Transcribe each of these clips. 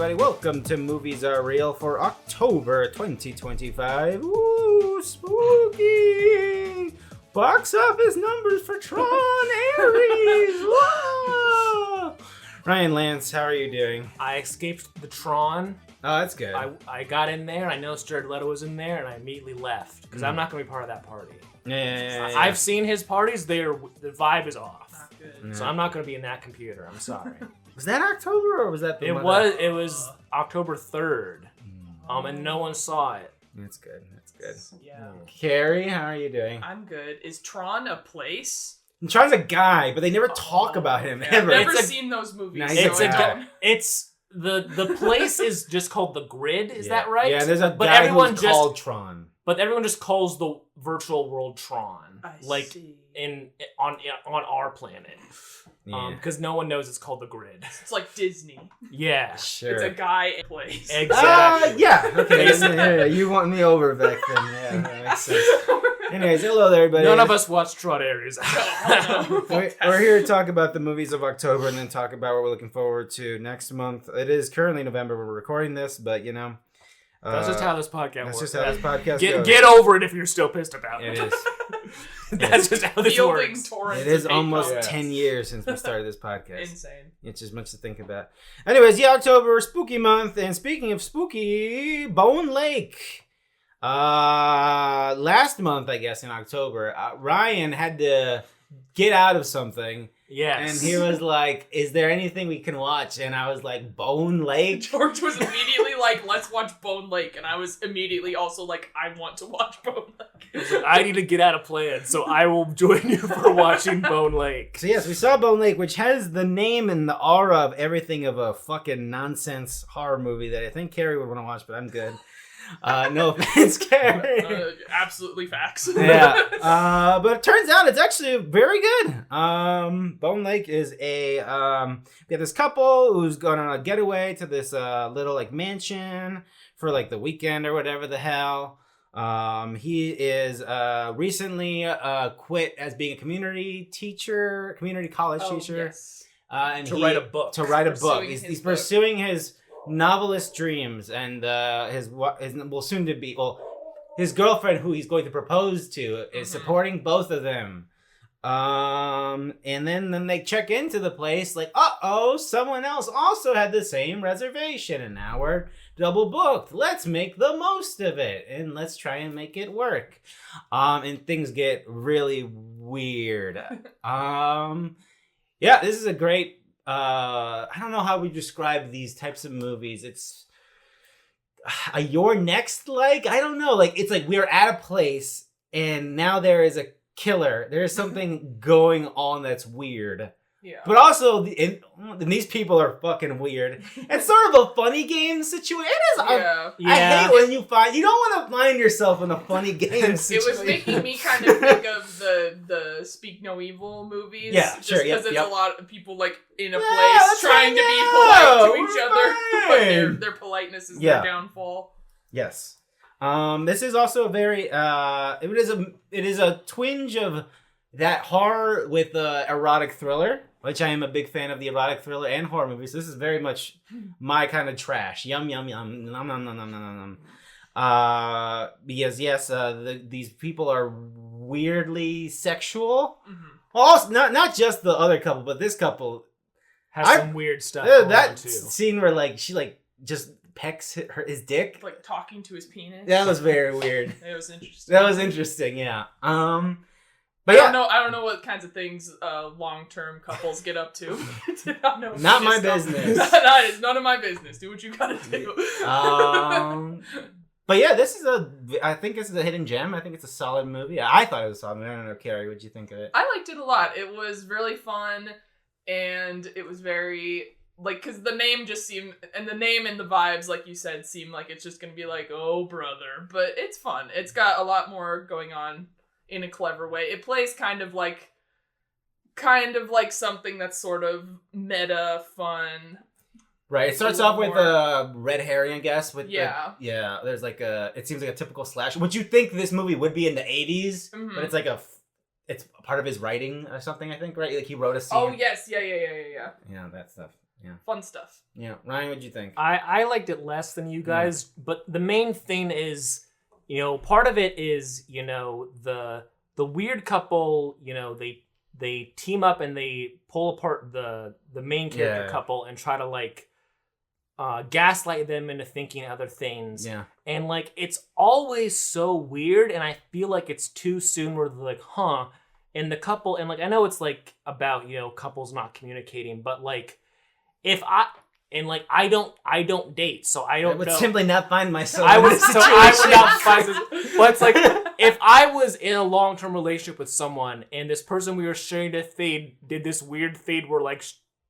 everybody. Welcome to Movies Are Real for October 2025. Ooh, spooky! Box office numbers for Tron Ares! Whoa! Ryan, Lance, how are you doing? I escaped the Tron. Oh, that's good. I got in there, I noticed Jared Leto was in there, and I immediately left, because I'm not going to be part of that party. Yeah. I've seen his parties, the vibe is off. Not good. Yeah. So I'm not going to be in that computer, I'm sorry. Was that October or was that the It was October 3rd, and no one saw it. That's good. That's good. Yeah. Carrie, how are you doing? I'm good. Is Tron a place? Tron's a guy, but they never talk about him Yeah, ever. I've never It's a- seen those movies. Nice. So It's I a don't- it's the place is just called the Grid, is that right? Yeah, there's a But guy everyone who's just- called Tron. But everyone just calls the virtual world Tron, I like see. on our planet, Yeah. because no one knows it's called the Grid. It's like Disney. Yeah, Sure. It's a guy in place. exactly. Yeah. Okay. Yeah, you want me over back then. Yeah, that makes sense. Anyways, hello there, everybody. None of us watched Tron Ares. We're here to talk about the movies of October and then talk about what we're looking forward to next month. It is currently November. We're recording this, but you know. That's just how this podcast That's works. just how this podcast goes. Get over it if you're still pissed about It it. is. That's just how this Fielding works. torrents It is of hate almost comments. 10 years since we started this podcast. Insane. It's just much to think about. Anyways, yeah, October, spooky month. And speaking of spooky, Bone Lake. Last month, I guess, in October, Ryan had to get out of something. Yes. And he was like, is there anything we can watch? And I was like, Bone Lake? George was immediately like, let's watch Bone Lake. And I was immediately also like, I want to watch Bone Lake. I need to get out of plans, so I will join you for watching Bone Lake. So yes, we saw Bone Lake, which has the name and the aura of everything of a fucking nonsense horror movie that I think Carrie would want to watch, but I'm good. No offense, Carrie. Absolutely facts. Yeah, but it turns out it's actually very good. Bone Lake is we have this couple who's going on a getaway to this little like mansion for like the weekend or whatever the hell. He is recently quit as being a community college teacher, Yes. and To write a book. To write a book. Pursuing He's his pursuing his novelist dreams, and his girlfriend, who he's going to propose to, is supporting both of them. And then they check into the place like, someone else also had the same reservation, and now we're double booked. Let's make the most of it, and let's try and make it work. And things get really weird. Yeah, this is a great. I don't know how we describe these types of movies. It's a Your Next, like, I don't know. Like, it's like we're at a place and now there is a killer. There is something going on that's weird. Yeah. But also, and these people are fucking weird. It's sort of a funny game situation. It is. Yeah. I hate when you don't want to find yourself in a funny game situation. It was making me kind of think of the Speak No Evil movies. Yeah, just sure, because yep, it's a lot of people like in a Yeah, place let's trying to hang be out. polite to each other, We're but their politeness is Yeah. their downfall. Yes. This is also a very it is a twinge of that horror with erotic thriller, which I am a big fan of the erotic thriller and horror movies. This is very much my kind of trash. Yum yum yum nom nom nom nom nom nom. Because yes, these people are weirdly sexual. Mm-hmm. Well, also, not just the other couple, but this couple Has some weird stuff going on, that too. scene where like she like just pecks his dick. Like talking to his penis. That was very weird. It was interesting. That was interesting, yeah. But yeah, I don't know what kinds of things long-term couples get up to. Not my business. It's none of my business. Do what you gotta do. but yeah, I think this is a hidden gem. I think it's a solid movie. I thought it was a solid movie. I don't know, Carrie, what'd you think of it? I liked it a lot. It was really fun, and it was very like because the name just seemed, and the name and the vibes, like you said, seem like it's just gonna be like, oh brother. But it's fun. It's got a lot more going on in a clever way. It plays kind of like something that's sort of meta fun. Right, it starts a off little with red herring, I guess. With Yeah. There's like it seems like a typical slasher. Would you think this movie would be in the 80s? Mhm. But it's like it's part of his writing or something, I think, right? Like he wrote a scene. Oh yes, yeah. Yeah, that stuff. Fun stuff. Yeah. Ryan, what'd you think? I liked it less than you guys, but the main thing is, part of it is, the weird couple, they team up and they pull apart the main character couple and try to gaslight them into thinking other things. Yeah. And it's always so weird, and I feel like it's too soon where they're like, huh. And the couple, and I know it's about, couples not communicating, but if I don't date, so I don't I would know. simply not find myself I in would this situation. not find this. But it's if I was in a long-term relationship with someone and this person we were sharing a thing did this weird thing where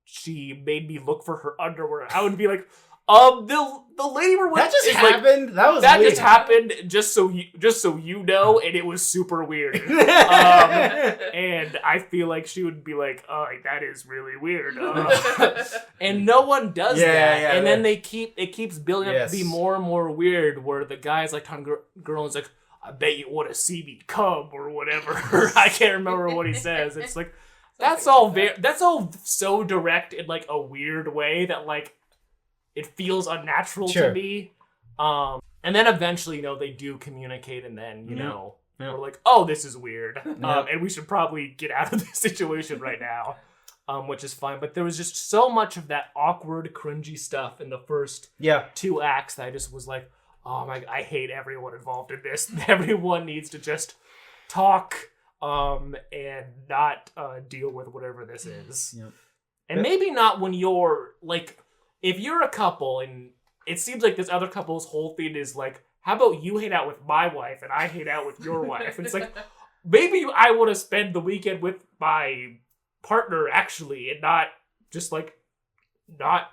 she made me look for her underwear, I would be like, the lady we're with That just happened. That was that weird. just happened. Just so you know, and it was super weird. And I feel like she would be like, "Oh, that is really weird," and no one does that. Yeah, and then it keeps building up to be Yes. more and more weird. Where the guy's talking to girl and is like, "I bet you want to see me come" or whatever. I can't remember what he says. It's that's all so direct in a weird way that it feels unnatural to me. And then eventually, they do communicate, and then, we're like, oh, this is weird. And we should probably get out of this situation right now, which is fine. But there was just so much of that awkward, cringy stuff in the first 2 acts that I just was like, oh my, I hate everyone involved in this. Everyone needs to just talk and not deal with whatever this is. Yep. And maybe not when you're, if you're a couple and it seems like this other couple's whole thing is how about you hang out with my wife and I hang out with your wife? And it's maybe I want to spend the weekend with my partner actually and not just I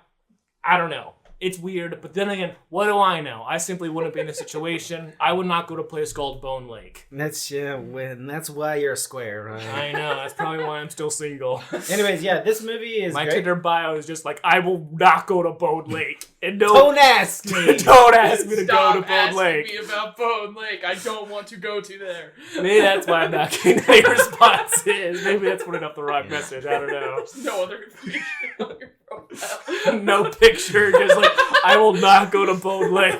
don't know. It's weird, but then again, what do I know? I simply wouldn't be in this situation. I would not go to a place called Bone Lake. That's why you're a square, right? I know. That's probably why I'm still single. Anyways, this movie is my great. Tinder bio is just I will not go to Bone Lake. And Don't ask me. Don't ask me to go to Bone asking Lake. me about Bone Lake. I don't want to go to there. Maybe that's why I'm not getting any responses. Maybe that's putting up the wrong message. I don't know. There's no other information on your profile. No picture, just I will not go to Bone Lake.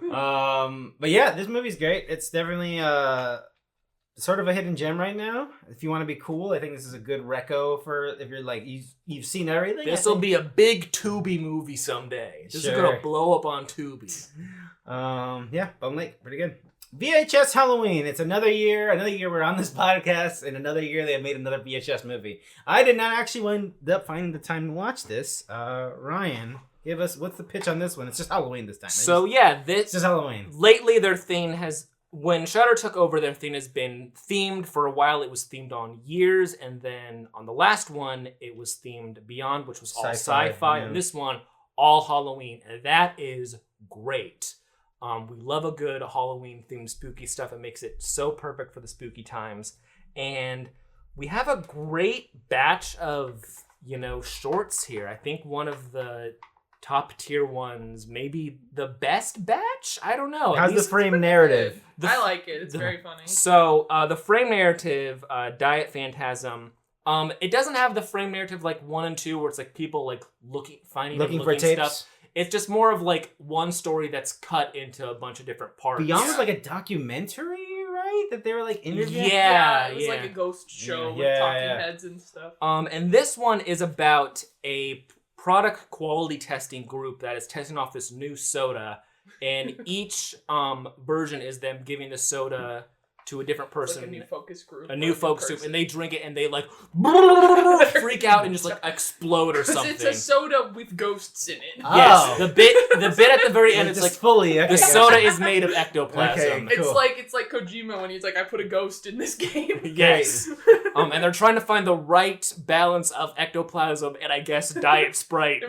But this movie's great. It's definitely sort of a hidden gem right now. If you want to be cool, I think this is a good reco for if you're you've seen everything. This will be a big Tubi movie someday. This is gonna blow up on Tubi. Bone Lake, pretty good. VHS Halloween. It's another year we're on this podcast, and another year they have made another VHS movie. I did not actually wind up finding the time to watch this. Ryan, give us, what's the pitch on this one? It's just Halloween this time. It's just Halloween. Lately their theme when Shudder took over, their theme has been themed for a while. It was themed on Years, and then on the last one, it was themed Beyond, which was all sci-fi. And this one, all Halloween. And that is great. We love a good Halloween-themed spooky stuff. It makes it so perfect for the spooky times. And we have a great batch of, shorts here. I think one of the top tier ones, maybe the best batch? I don't know. How's the frame narrative? I like it. It's very funny. So, the frame narrative, Diet Phantasm, it doesn't have the frame narrative 1 and 2 where it's people looking for tapes. Stuff. It's just more of one story that's cut into a bunch of different parts. Beyond was a documentary, right? That they were interviewing? Yeah, it was a ghost show with talking heads and stuff. And this one is about a product quality testing group that is testing off this new soda, and each version is them giving the soda to a different person. It's a new focus group. And they drink it and they freak out and just explode or something. It's a soda with ghosts in it. Oh. Yes, the bit at the very end, it's fully. The soda is made of ectoplasm. Okay, cool. It's like Kojima when he's I put a ghost in this game. Yes. And they're trying to find the right balance of ectoplasm and I guess Diet Sprite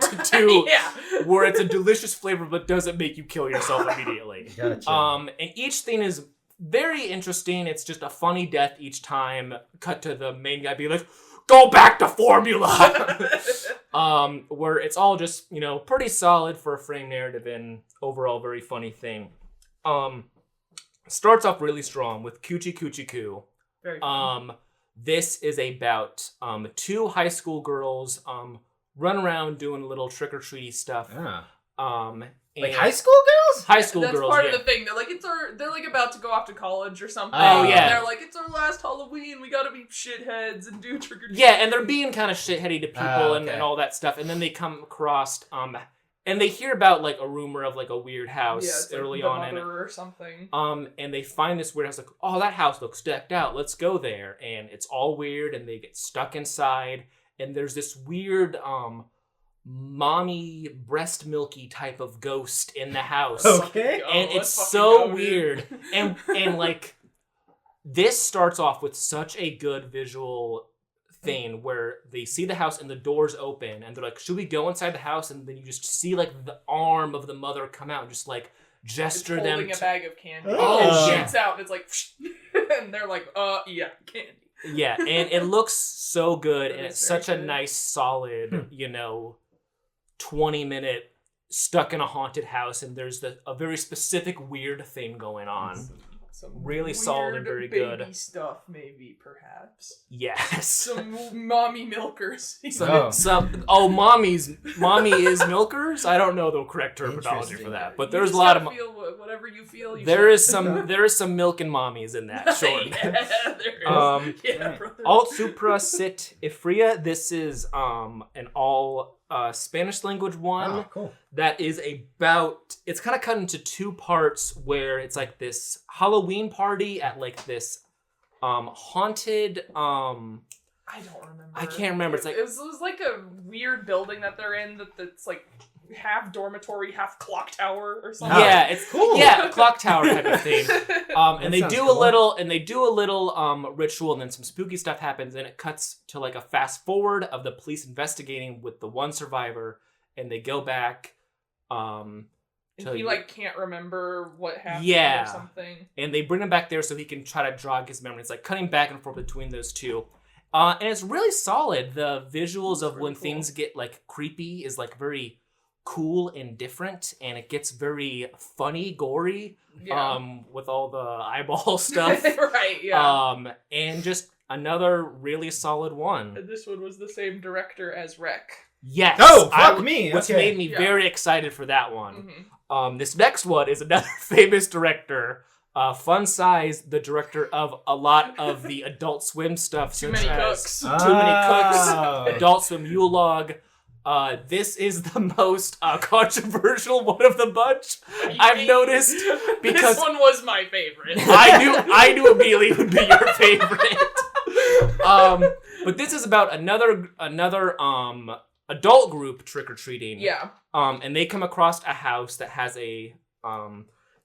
where it's a delicious flavor but doesn't make you kill yourself immediately. Gotcha. And each thing is very interesting. It's just a funny death each time. Cut to the main guy being like, go back to formula! Where it's all just, pretty solid for a frame narrative and overall very funny thing. Starts off really strong with Coochie Coochie Coo. Very funny. This is about 2 high school girls run around doing little trick-or-treaty stuff. Yeah. And Like high school girls? high school That's girls, part yeah. of the thing. They're like, they're like about to go off to college or something. Oh, yeah. And they're like, it's our last Halloween. We gotta be shitheads and do trick or treat. Yeah, and they're being kind of shitheady to people Okay. and all that stuff. And then they come across, and they hear about, like, a rumor of, like, a weird house it's like early the on. And Mother or something. and they find this weird house, like, oh, that house looks decked out. Let's go there. And it's all weird, and they get stuck inside. And there's this weird, mommy breast milky type of ghost in the house. Okay. And let's it's fucking so go, weird. dude. And like, this starts off with such a good visual thing where they see the house and the doors open and they're like, should we go inside the house? And then you just see like the arm of the mother come out and just like gesture it's them holding a to- bag of candy. Oh, and yeah. shoots out and it's like, and they're like, yeah, candy. Yeah, and it looks so good, It and is it's very such a good. nice, solid, 20-minute stuck in a haunted house, and there's a very specific weird thing going on. Some Really weird solid and very baby good. stuff, maybe, perhaps. Yes. Some mommy milkers. Mommy is milkers? I don't know the correct terminology for that, but there's a lot of feel whatever you feel. there is some milk and mommies in that, sure. Yeah, there is. Yeah, brother. Alt Supra Sic Infra. This is an all Spanish language one. Oh, cool. That is about, it's kind of cut into two parts where it's like this Halloween party at like this haunted I don't remember. I can't remember. It's like it was like a weird building that they're in that's like half dormitory, half clock tower or something. yeah, it's Cool. yeah, a clock tower type of thing. And they sounds do cool. a little ritual, and then some spooky stuff happens, and it cuts to like a fast forward of the police investigating with the one survivor, and they go back And he like can't remember what happened Yeah. or something. and they bring him back there so he can try to jog his memory. It's like cutting back and forth between those two. And it's really solid. The visuals of Really when cool. things get like creepy is like very cool and different, and it gets very funny, gory, Yeah. with all the eyeball stuff. Right, yeah. And just another really solid one. And this one was the same director as Wreck. Yes. Oh, fuck me. Which Okay. made me Yeah. very excited for that one. Mhm. This next one is another famous director. Fun Size, the director of a lot of the Adult Swim stuff. Too such Many as Cooks. Too Many Cooks, Oh. Adult Swim Yule Log. This is the most controversial one of the bunch. I've noticed because this one was my favorite. I knew immediately would be your favorite. But this is about another adult group trick-or-treating. Yeah. And they come across a house that has a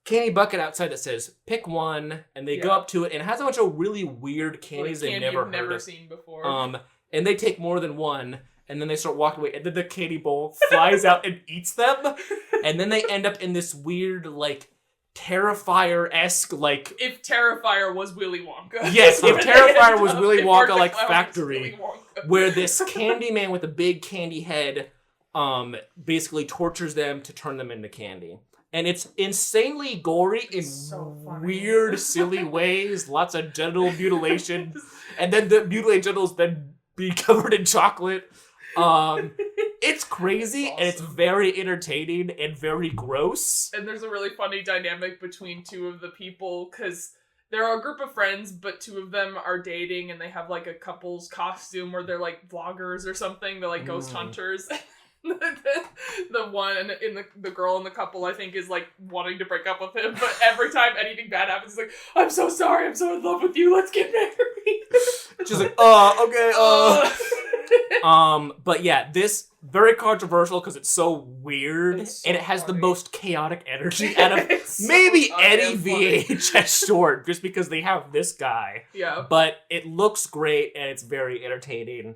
candy bucket outside that says "pick one," and they go Yeah. up to it, and it has a bunch of really weird candies Like they've candy never you've heard never of. seen before. And they take more than one, and then they start walking away, and then the candy bowl flies out and eats them, and then they end up in this weird, like, Terrifier-esque, like... If Terrifier was Willy Wonka. Yes, if Terrifier was Willy If Wonka, Art like, the Clown was factory, Willy Wonka. where this candy man with a big candy head basically tortures them to turn them into candy. And it's insanely gory in so funny. weird, silly ways. Lots of genital mutilation. And then the mutilated genitals then be covered in chocolate. It's crazy, That's and it's awesome. very entertaining and very gross. And there's a really funny dynamic between two of the people, because they're a group of friends, but two of them are dating, and they have like a couple's costume where they're like vloggers or something. They're like ghost hunters. The one in the girl in the couple, I think, is like wanting to break up with him, but every time anything bad happens, he's like, "I'm so sorry, I'm so in love with you, let's get married." She's like, okay, But yeah, this very controversial because it's so weird, It's so and it has the funny. most chaotic energy out of It's so maybe goddamn any funny. VHS short, just because they have this guy. Yeah. But it looks great and it's very entertaining.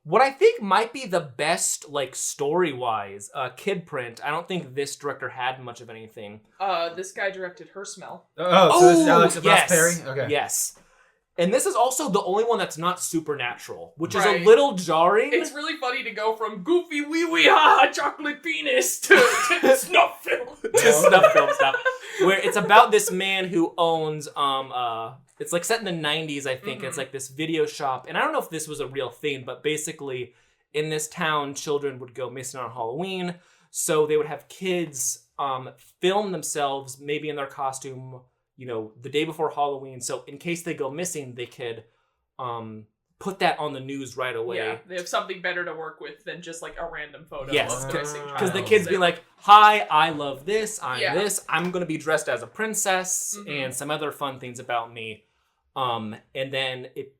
What I think might be the best, like, story-wise, Kidprint. I don't think this director had much of anything. This guy directed Her Smell. Oh, so this is Alex Ross yes. Perry? Okay. Yes. And this is also the only one that's not supernatural, which is Right. a little jarring. It's really funny to go from goofy wee wee ha ha chocolate penis to snuff film. to snuff film stuff, where it's about this man who owns it's like set in the 90s, I think. Mhm. It's like this video shop, and I don't know if this was a real thing, but basically in this town, children would go missing on Halloween. So they would have kids film themselves, maybe in their costume, the day before Halloween. So in case they go missing, they could put that on the news right away. Yeah, they have something better to work with than just like a random photo. Yes, because the kids be like, "Hi, I love this. I'm this. I'm gonna be dressed as a princess," and some other fun things about me. And then it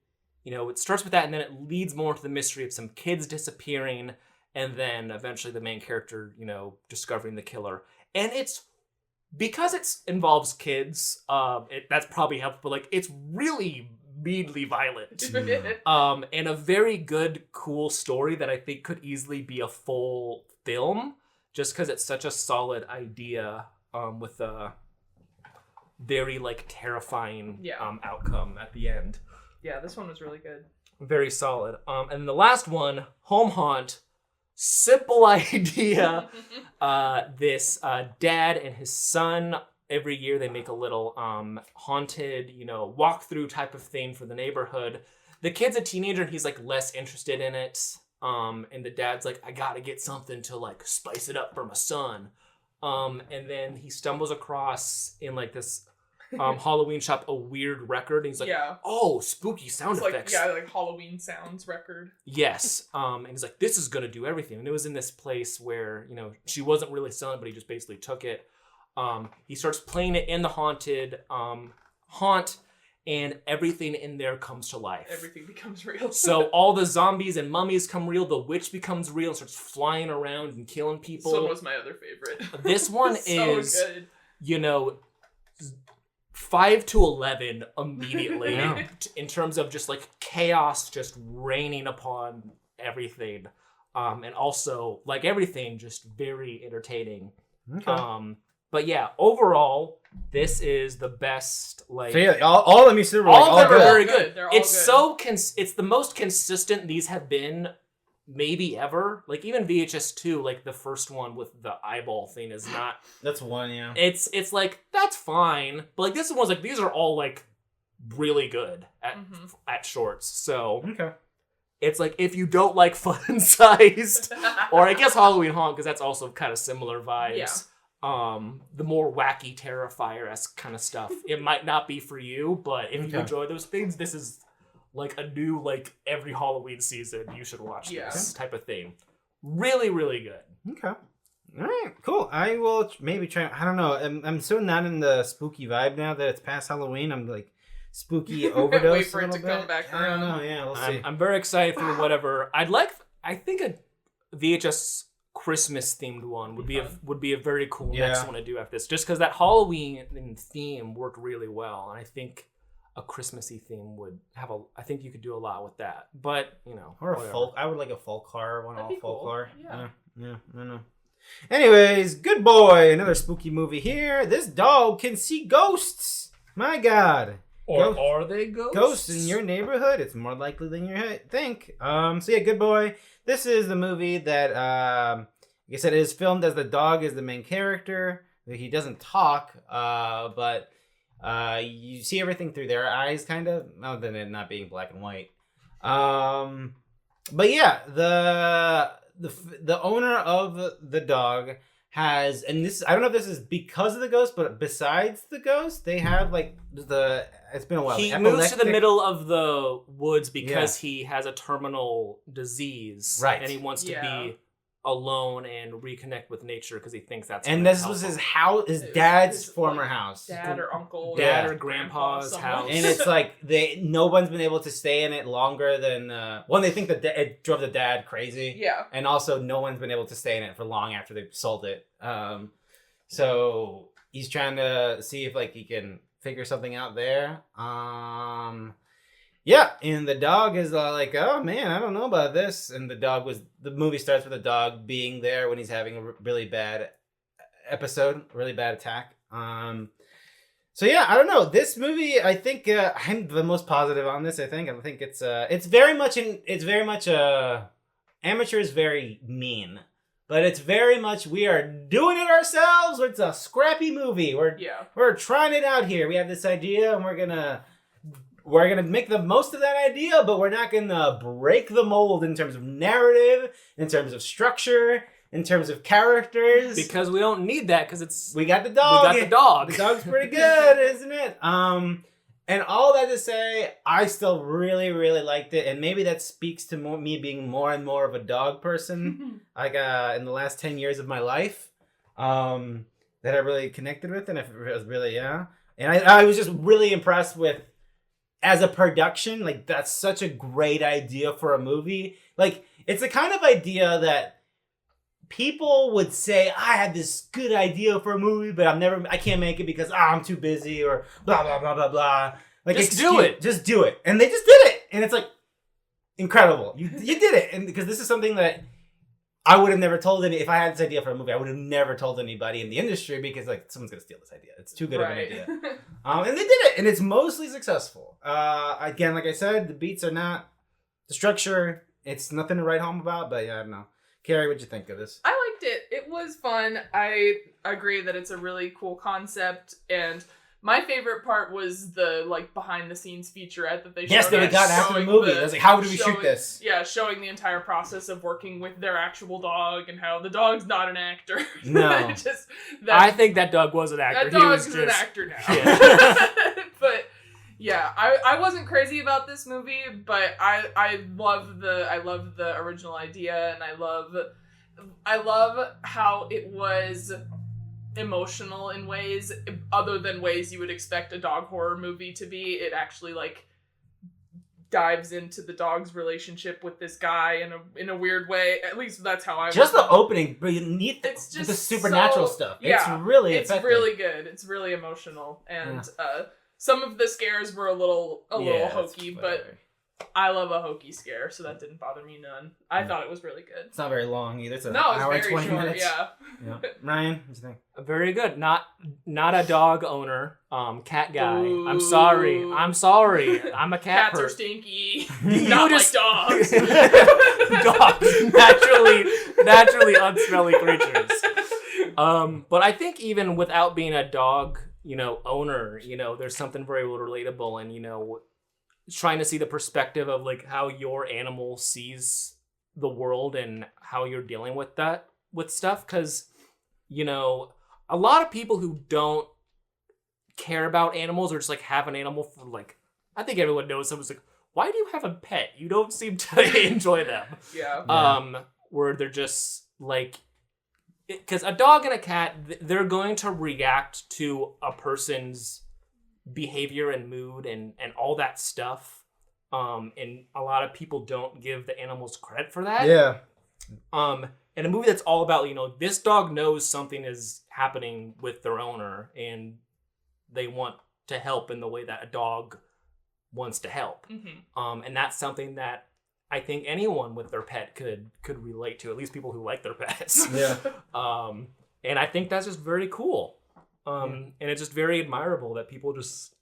starts with that, and then it leads more to the mystery of some kids disappearing, and then eventually the main character, discovering the killer. And it's because it involves kids. That's probably helpful. But like, it's really meanly violent, and a very good, cool story that I think could easily be a full film, just because it's such a solid idea, with a very like terrifying outcome at the end. Yeah, this one was really good. Very solid. And the last one, Home Haunt. Simple idea. This dad and his son, every year they make a little haunted, walkthrough type of thing for the neighborhood. The kid's a teenager and he's like less interested in it. And the dad's like, I gotta get something to like spice it up for my son. And then he stumbles across in like this Halloween shop a weird record. And he's like, oh, spooky sound effects. Like Halloween sounds record. Yes. And he's like, this is gonna do everything. And it was in this place where, she wasn't really selling, but he just basically took it. He starts playing it in the haunted haunt, and everything in there comes to life. Everything becomes real. So all the zombies and mummies come real. The witch becomes real and starts flying around and killing people. This one was my other favorite. This one is, good. 5 to 11 immediately in terms of just like chaos just raining upon everything. And also, like everything, just very entertaining. Okay. But yeah, overall, this is the best. Like, so yeah, all of them you said were all of them are good. very good. They're all good. It's the most consistent these have been, maybe ever. Like even VHS 2, like the first one with the eyeball thing is not. That's one, yeah. It's like that's fine, but like this one's like these are all like really good at shorts. So okay. It's like if you don't like fun sized, or I guess Halloween Haunt because that's also kind of similar vibes. Yeah. The more wacky Terrifier-esque kind of stuff. It might not be for you, but if you enjoy those things, this is like a new, like every Halloween season, you should watch this type of thing. Really, really good. Okay. All right, cool. I will maybe try. I don't know. I'm so not in the spooky vibe now that it's past Halloween. I'm like spooky overdose. Wait for it to come back around. I don't know. Yeah, we'll see. I'm very excited for whatever. I think a VHS Christmas themed one would be a very cool next one to do after this. Just because that Halloween theme worked really well, and I think a Christmassy theme would have I think you could do a lot with that. But or whatever. a folk. I would like a folk horror one. All folk cool. horror. Yeah. I don't know. Anyways, Good Boy, another spooky movie here. This dog can see ghosts. My God. Or are they ghosts? Ghosts in your neighborhood? It's more likely than you think. So yeah, Good Boy. This is the movie that, like I said, it is filmed as the dog is the main character. He doesn't talk, but you see everything through their eyes, kind of, other than it not being black and white. But yeah, the owner of the dog has, and this, I don't know if this is because of the ghost, but besides the ghost, they have like it's been a while. He moves to the middle of the woods because he has a terminal disease. Right. And he wants to be alone and reconnect with nature because he thinks that's. And this was his house, his dad's former house. Dad or uncle. Dad or grandpa's house. And it's like no one's been able to stay in it longer than one. They think that it drove the dad crazy. Yeah. And also, no one's been able to stay in it for long after they sold it. So he's trying to see if like he can figure something out there. Yeah, and the dog is like, oh man, I don't know about this. And the movie starts with the dog being there when he's having a really bad episode, really bad attack. So yeah, I don't know. This movie, I think I'm the most positive on this. I think it's very much amateur is very mean, but it's very much we are doing it ourselves. It's a scrappy movie. We're trying it out here. We have this idea and we're gonna we're gonna make the most of that idea, but we're not gonna break the mold in terms of narrative, in terms of structure, in terms of characters. Because we don't need that, because we got the dog. We got the dog. The dog's pretty good, isn't it? And all that to say, I still really, really liked it, and maybe that speaks to me being more and more of a dog person, like in the last 10 years of my life, that I really connected with, and it was really, And I was just really impressed with, as a production, like, that's such a great idea for a movie. Like, it's the kind of idea that people would say, I had this good idea for a movie, but I can't make it because I'm too busy or blah, blah, blah, blah, blah. Like, just do it. Just do it. And they just did it. And it's like, incredible. You did it. And because this is something that I would have never told if I had this idea for a movie, I would have never told anybody in the industry because, like, someone's going to steal this idea. It's too good of an idea. And they did it. And it's mostly successful. Again, like I said, the beats are not the structure. It's nothing to write home about, but yeah, I don't know. Carrie, what'd you think of this? I liked it. It was fun. I agree that it's a really cool concept, and my favorite part was the behind the scenes featurette that they showed. Yes, that we got after the movie. I was like, how do we shoot this? Yeah, showing the entire process of working with their actual dog and how the dog's not an actor. No. I think that dog was an actor. That dog is an actor now. Yeah. But yeah, I wasn't crazy about this movie, but I love the original idea, and I love how it was emotional in ways other than ways you would expect a dog horror movie to be. It actually dives into the dog's relationship with this guy in a weird way. At least that's how I just the opening beneath it's just the supernatural stuff. Yeah, it's really effective. Really good. It's really emotional, and some of the scares were a little hokey, but I love a hokey scare, so that didn't bother me none. I thought it was really good. It's not very long either. It's an hour and very 20 short, minutes. Yeah. Ryan, what do you think? Very good. Not a dog owner. Cat guy. Ooh. I'm sorry. I'm a cat Cats are person. stinky. You Not just- like dogs. Dogs, naturally unsmelly creatures. But I think even without being a dog, owner, there's something very relatable, and trying to see the perspective of how your animal sees the world and how you're dealing with stuff, because a lot of people who don't care about animals or just have an animal for I think everyone knows someone's why do you have a pet? You don't seem to enjoy them. Yeah. Where they're just because a dog and a cat, they're going to react to a person's behavior and mood and all that stuff. And a lot of people don't give the animals credit for that. Yeah. And a movie that's all about, this dog knows something is happening with their owner and they want to help in the way that a dog wants to help. Mm-hmm. And that's something that I think anyone with their pet could relate to, at least people who like their pets. Yeah. And I think that's just very cool. And it's just very admirable that people just,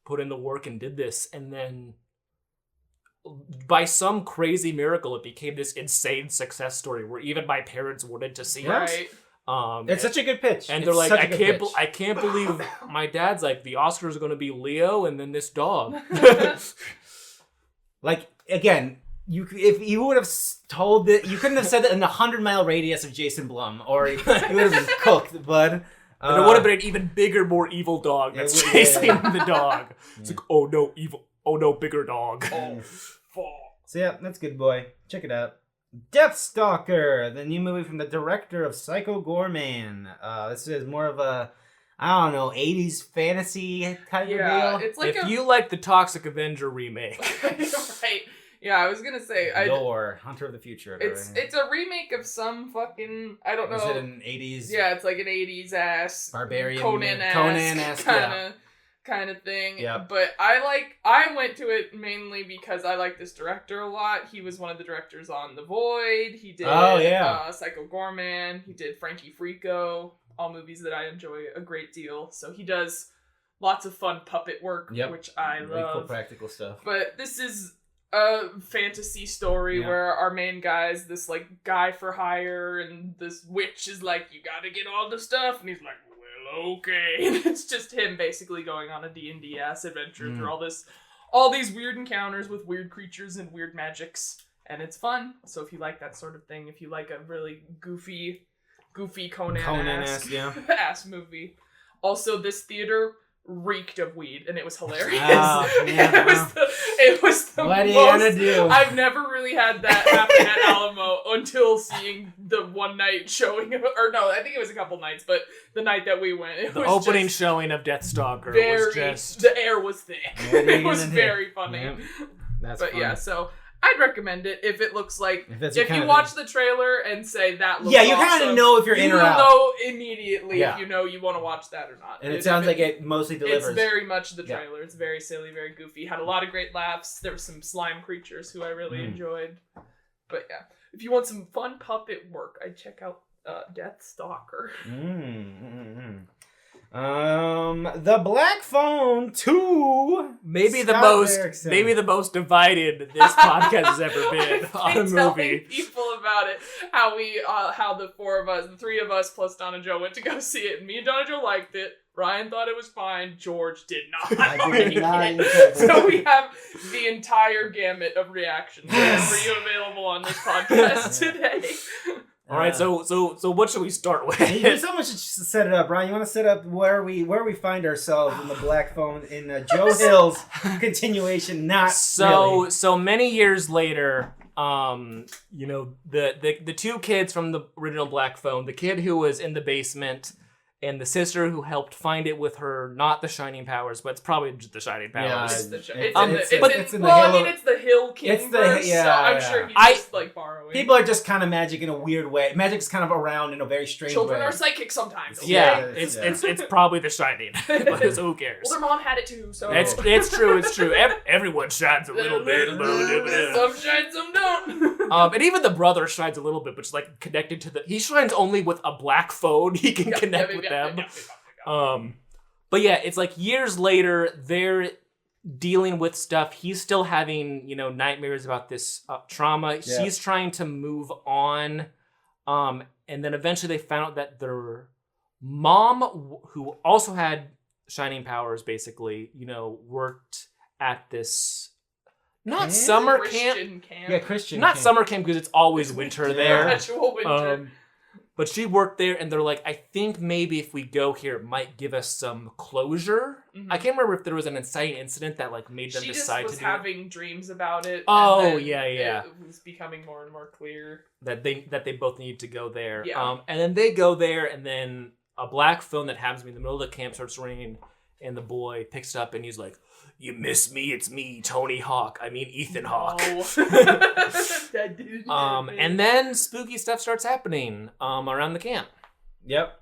put in the work and did this. And then by some crazy miracle, it became this insane success story where even my parents wanted to see it. Right. It's such a good pitch. And they're I can't believe my dad's the Oscars are going to be Leo and then this dog. Again, if you would have told that, you couldn't have said that in a 100-mile radius of Jason Blum, or you would have been cooked, bud. And it would have been an even bigger, more evil dog that's chasing the dog. It's oh no, evil. Oh no, bigger dog. So yeah, that's good, boy. Check it out. Deathstalker, the new movie from the director of Psycho Gorman. This is more of a, 80s fantasy type of deal. It's if you like the Toxic Avenger remake. Right. Yeah, I was gonna say Hunter of the Future. It's a remake of some fucking, I don't know. Is it an 80s? Yeah, it's an 80s ass barbarian Conan-esque kind of thing. Yeah. But I went to it mainly because I like this director a lot. He was one of the directors on The Void. He did Psycho Gorman. He did Frankie Frico. All movies that I enjoy a great deal. So he does lots of fun puppet work, which I really love. Cool practical stuff. But this is a fantasy story where our main guy is this guy for hire, and this witch is you gotta get all the stuff, and he's well, okay. And it's just him basically going on a D&D ass adventure through all this all these weird encounters with weird creatures and weird magics, and it's fun. So if you like that sort of thing, if you like a really goofy Conan-esque yeah. ass movie. Also, this theater reeked of weed, and it was hilarious. Oh, yeah, it was the what are you most, gonna do? I've never really had that happen at Alamo until seeing the one night showing, or no, I think it was a couple nights, but the night that we went, the opening showing of Deathstalker was just... The air was thick. It was very funny. Yep. That's but funny. yeah, so I'd recommend it if it looks like, if you of watch the trailer and say that looks yeah, you awesome, kind of know if you're in or out. You will know immediately Yeah. if you know you want to watch that or not. And it sounds like it mostly delivers. It's very much the trailer. It's very silly, very goofy. Had a lot of great laughs. There were some slime creatures who I really enjoyed. But yeah, if you want some fun puppet work, I'd check out Deathstalker. The Black Phone 2. Maybe the Scott Derrickson. most divided this podcast has ever been on a I've been telling movie. people about it, how the three of us plus Donna Jo went to go see it, and me and Donna Jo liked it. Ryan thought it was fine. George did not. So we have the entire gamut of reactions for you available on this podcast today. All right, so what should we start with? Someone should set it up, Brian. You want to set up where we find ourselves in the Black Phone in Joe Hill's continuation? Not really. So many years later, the two kids from the original Black Phone, the kid who was in the basement, and the sister who helped find it with her, not the shining powers, but it's probably just the shining powers. Yeah, it's the Hill King verse, so I'm sure he's just like borrowing. People are just kind of magic in a weird way. Magic's kind of around in a very strange Children way. are psychic sometimes. Yeah, it's probably the shining. But who cares? Well, their mom had it too, so... It's true. Everyone shines a little bit. Some shine, some don't. And even the brother shines a little bit, but it's like connected to he shines only with a black phone. He can connect with them. But yeah, it's like years later, they're dealing with stuff. He's still having, nightmares about this trauma. Yeah. She's trying to move on. And then eventually they found out that their mom, who also had shining powers, basically, worked at this summer camp. Yeah, Christian Not camp. Summer camp because it's always winter there. Perpetual winter. But she worked there, and they're like, I think maybe if we go here, it might give us some closure. Mm-hmm. I can't remember if there was an inciting incident that made them decide to do it. She just was having dreams about it. Oh, yeah. It was becoming more and more clear. That they both need to go there. Yeah. And then they go there, and then a black phone that happens to be in the middle of the camp starts ringing, and the boy picks it up, and he's like, you miss me? It's me, Tony Hawk. I mean, Ethan Hawke. And then spooky stuff starts happening around the camp. Yep.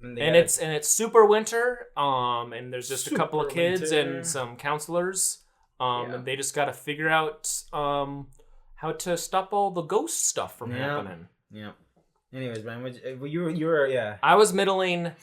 And it's super winter. And there's just a couple of kids and some counselors. And they just got to figure out how to stop all the ghost stuff from happening. Yeah. Anyways, man, you were. I was middling.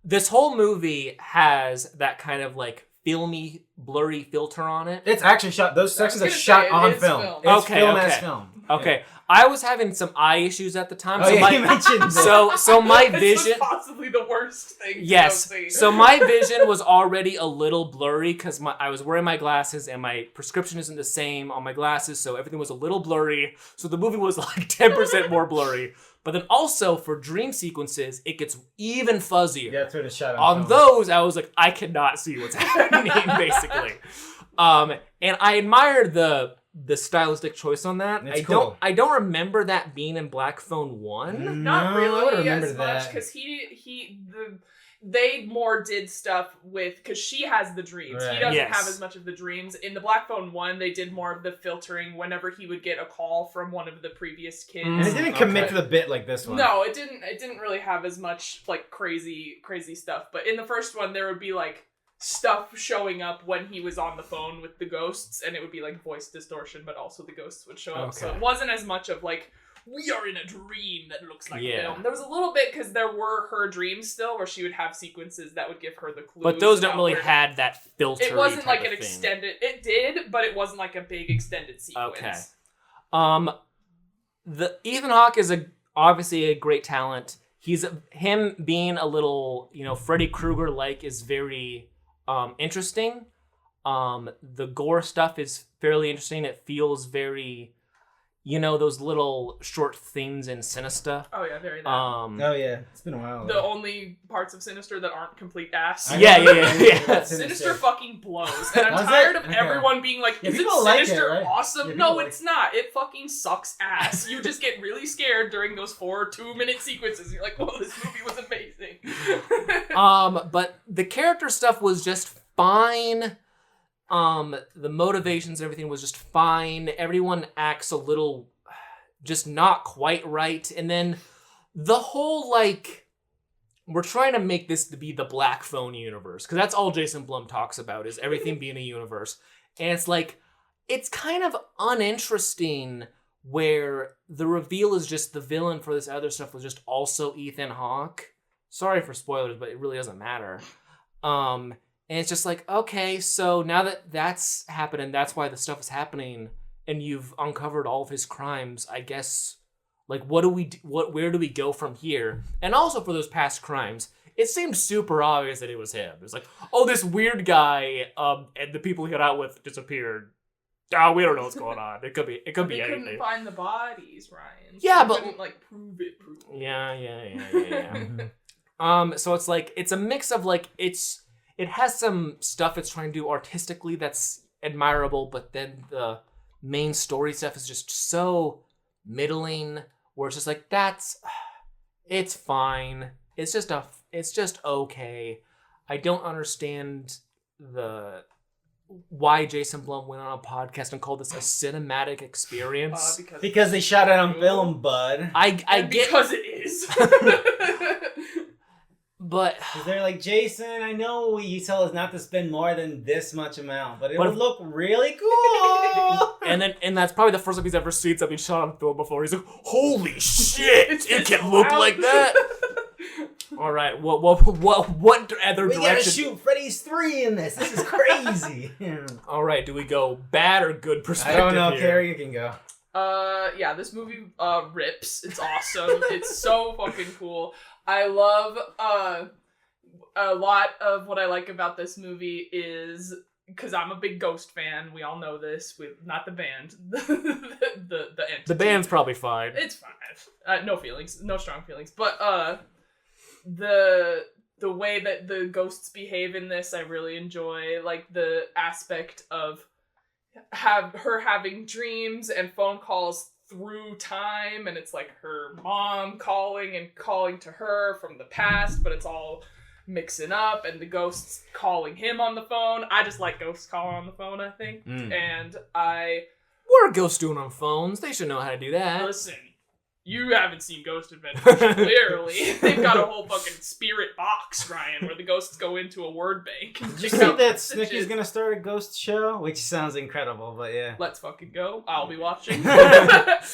This whole movie has that kind of like filmy, blurry filter on it. It's actually shot. Those sections are shot on film. It's film as film. Okay. I was having some eye issues at the time. You mentioned so my vision. This was possibly the worst thing. Yes. So my vision was already a little blurry because I was wearing my glasses and my prescription isn't the same on my glasses, so everything was a little blurry. So the movie was like 10% more blurry. But then also for dream sequences, it gets even fuzzier. Yeah, that's what it's shot on those, I was like, I cannot see what's happening, basically. And I admire the stylistic choice on that. I don't remember that being in Black Phone 1. Not really as much, because they more did stuff with, because she has the dreams. Right. He doesn't have as much of the dreams. In the Black Phone 1, they did more of the filtering whenever he would get a call from one of the previous kids. And it didn't commit to the bit like this one. No, it didn't really have as much like crazy stuff. But in the first one, there would be like stuff showing up when he was on the phone with the ghosts, and it would be like voice distortion, but also the ghosts would show up. So it wasn't as much of like, we are in a dream that looks like film. There was a little bit because there were her dreams still where she would have sequences that would give her the clues. But those don't really had that filter. It wasn't like an extended. It did, but it wasn't like a big extended sequence. Okay. The Ethan Hawke is obviously a great talent. Him being a little, Freddy Krueger like is very interesting. The gore stuff is fairly interesting. It feels very, those little short things in Sinister. Oh yeah, very that. Oh yeah, it's been a while. The only parts of Sinister that aren't complete ass. Yeah. Sinister fucking blows, and I'm Was tired it? of everyone being like, Yeah, "Is it people like Sinister it, right? awesome?" Yeah, No, people it's not. It fucking sucks ass. You just get really scared during those 4 2-minute sequences. You're like, "Whoa, this movie was amazing." But the character stuff was just fine. The motivations and everything was just fine. Everyone acts a little just not quite right. And then the whole, we're trying to make this to be the Black Phone universe. Because that's all Jason Blum talks about, is everything being a universe. And it's kind of uninteresting where the reveal is just the villain for this other stuff was just also Ethan Hawke. Sorry for spoilers, but it really doesn't matter. And it's just okay, so now that that's happening, that's why the stuff is happening, and you've uncovered all of his crimes, I guess, where do we go from here? And also for those past crimes, it seemed super obvious that it was him. It was this weird guy, and the people he got out with disappeared. We don't know what's going on. It could be They anything. couldn't find the bodies, Ryan. Yeah, They but couldn't, prove it. Yeah. So it's a mix of it has some stuff it's trying to do artistically that's admirable, but then the main story stuff is just so middling, where it's just it's fine. It's just okay. I don't understand why Jason Blum went on a podcast and called this a cinematic experience. Because they shot it on film, bud. I get because it is. But they're like, Jason, I know you tell us not to spend more than this much amount, but it would look really cool. and that's probably the first time he's ever seen something shot on film before. He's like, holy shit, it can look like that. All right, what other we direction? gotta shoot Freddy's 3 in this. This is crazy. All right, do we go bad or good perspective? I don't know, here? Carrie, you can go. Yeah, this movie rips. It's awesome. It's so fucking cool. I love a lot of what I like about this movie is because I'm a big Ghost fan. We all know this. With not the band, the entity. The band's probably fine. It's fine. No feelings, no strong feelings. But the way that the ghosts behave in this, I really enjoy. The aspect of her having dreams and phone calls through time, and it's her mom calling to her from the past, but it's all mixing up, and the ghosts calling him on the phone. I just like ghosts calling on the phone, I think. And what are ghosts doing on phones? They should know how to do that. Listen, you haven't seen Ghost Adventures, clearly. They've got a whole fucking spirit box, Ryan, where the ghosts go into a word bank. Did you see that Snicky's gonna start a ghost show? Which sounds incredible, but yeah. Let's fucking go. I'll be watching. But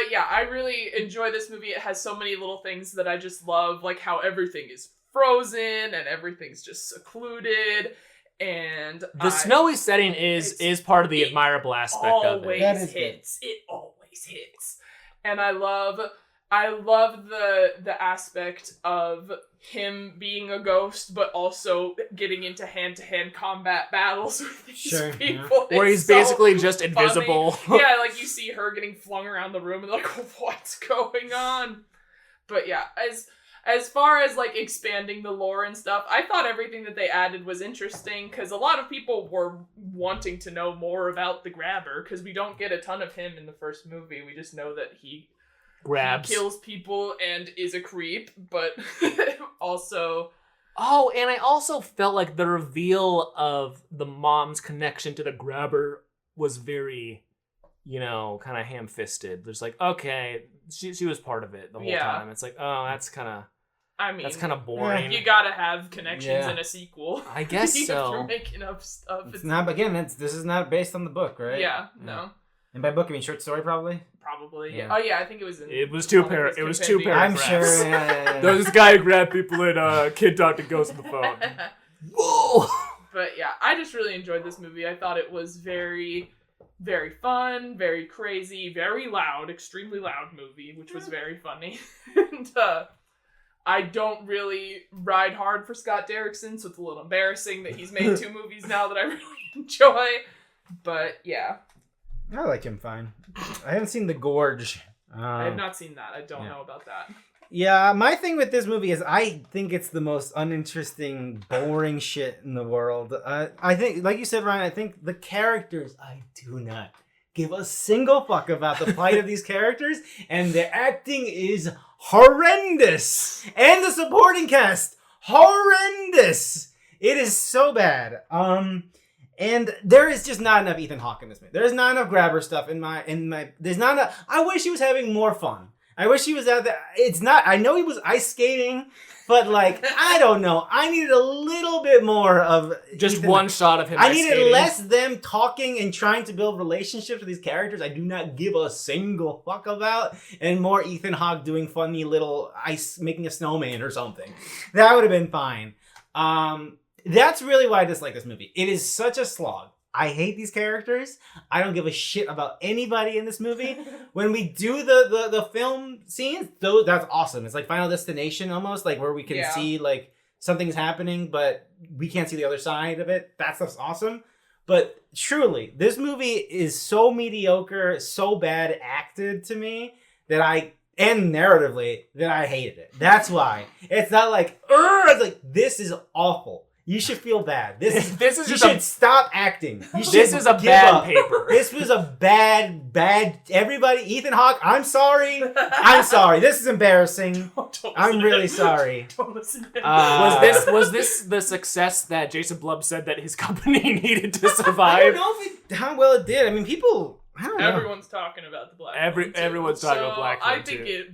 yeah, I really enjoy this movie. It has so many little things that I just love, like how everything is frozen and everything's just secluded. And the snowy setting is part of the admirable aspect of it. It always hits. And I love the aspect of him being a ghost, but also getting into hand-to-hand combat battles with these people. Where he's basically just invisible. Yeah, you see her getting flung around the room and what's going on? But yeah, as far as expanding the lore and stuff, I thought everything that they added was interesting, because a lot of people were wanting to know more about the Grabber, because we don't get a ton of him in the first movie. We just know that he kills people and is a creep, but also... Oh, and I also felt like the reveal of the mom's connection to the Grabber was very, kind of ham-fisted. There's okay, she was part of it the whole time. It's that's kind of... that's kind of boring. You gotta have connections in a sequel. I guess so. If you're making up stuff. It's not, again, this is not based on the book, right? Yeah, no. And by book, I mean short story, probably? Probably, yeah. Oh, yeah, I think it was in... It was two paragraphs. I'm sure, yeah. There was this guy who grabbed people and kid talked to ghosts on the phone. Whoa! But yeah, I just really enjoyed this movie. I thought it was very, very fun, very crazy, very loud, extremely loud movie, which was very funny. And I don't really ride hard for Scott Derrickson, so it's a little embarrassing that he's made 2 movies now that I really enjoy. But yeah. I like him fine. I haven't seen The Gorge. I have not seen that. I don't know about that. Yeah, my thing with this movie is I think it's the most uninteresting, boring shit in the world. I think, like you said, Ryan, I think the characters, I do not give a single fuck about the plight of these characters, and the acting is horrendous. And the supporting cast, horrendous. It is so bad. And there is just not enough Ethan Hawke in this movie. There's not enough grabber stuff there's not enough. I wish he was having more fun. I wish he was out there. It's not, I know he was ice skating, but like, I don't know. I needed a little bit more of just Ethan. one shot of him. I needed skating. less them talking and trying to build relationships with these characters I do not give a single fuck about, and more Ethan Hawke doing funny little ice, making a snowman or something. That would have been fine. That's really why I dislike this movie. It is such a slog. I hate these characters. I don't give a shit about anybody in this movie. When we do the film scenes, that's awesome. It's like Final Destination almost, like where we can see like something's happening, but we can't see the other side of it. That stuff's awesome. But truly, this movie is so mediocre, so bad acted to me and narratively that I hated it. That's why. It's not like, it's like, this is awful. You should feel bad. This is you should stop acting. This is a bad paper. This was a bad. Everybody, Ethan Hawke, I'm sorry. I'm sorry. This is embarrassing. I'm really sorry. Don't listen to him. Was this the success that Jason Blum said that his company needed to survive? I don't know how well it did. I mean, people. I don't know. Everyone's talking about the Black Phone too. Everyone's talking about Black Phone I think it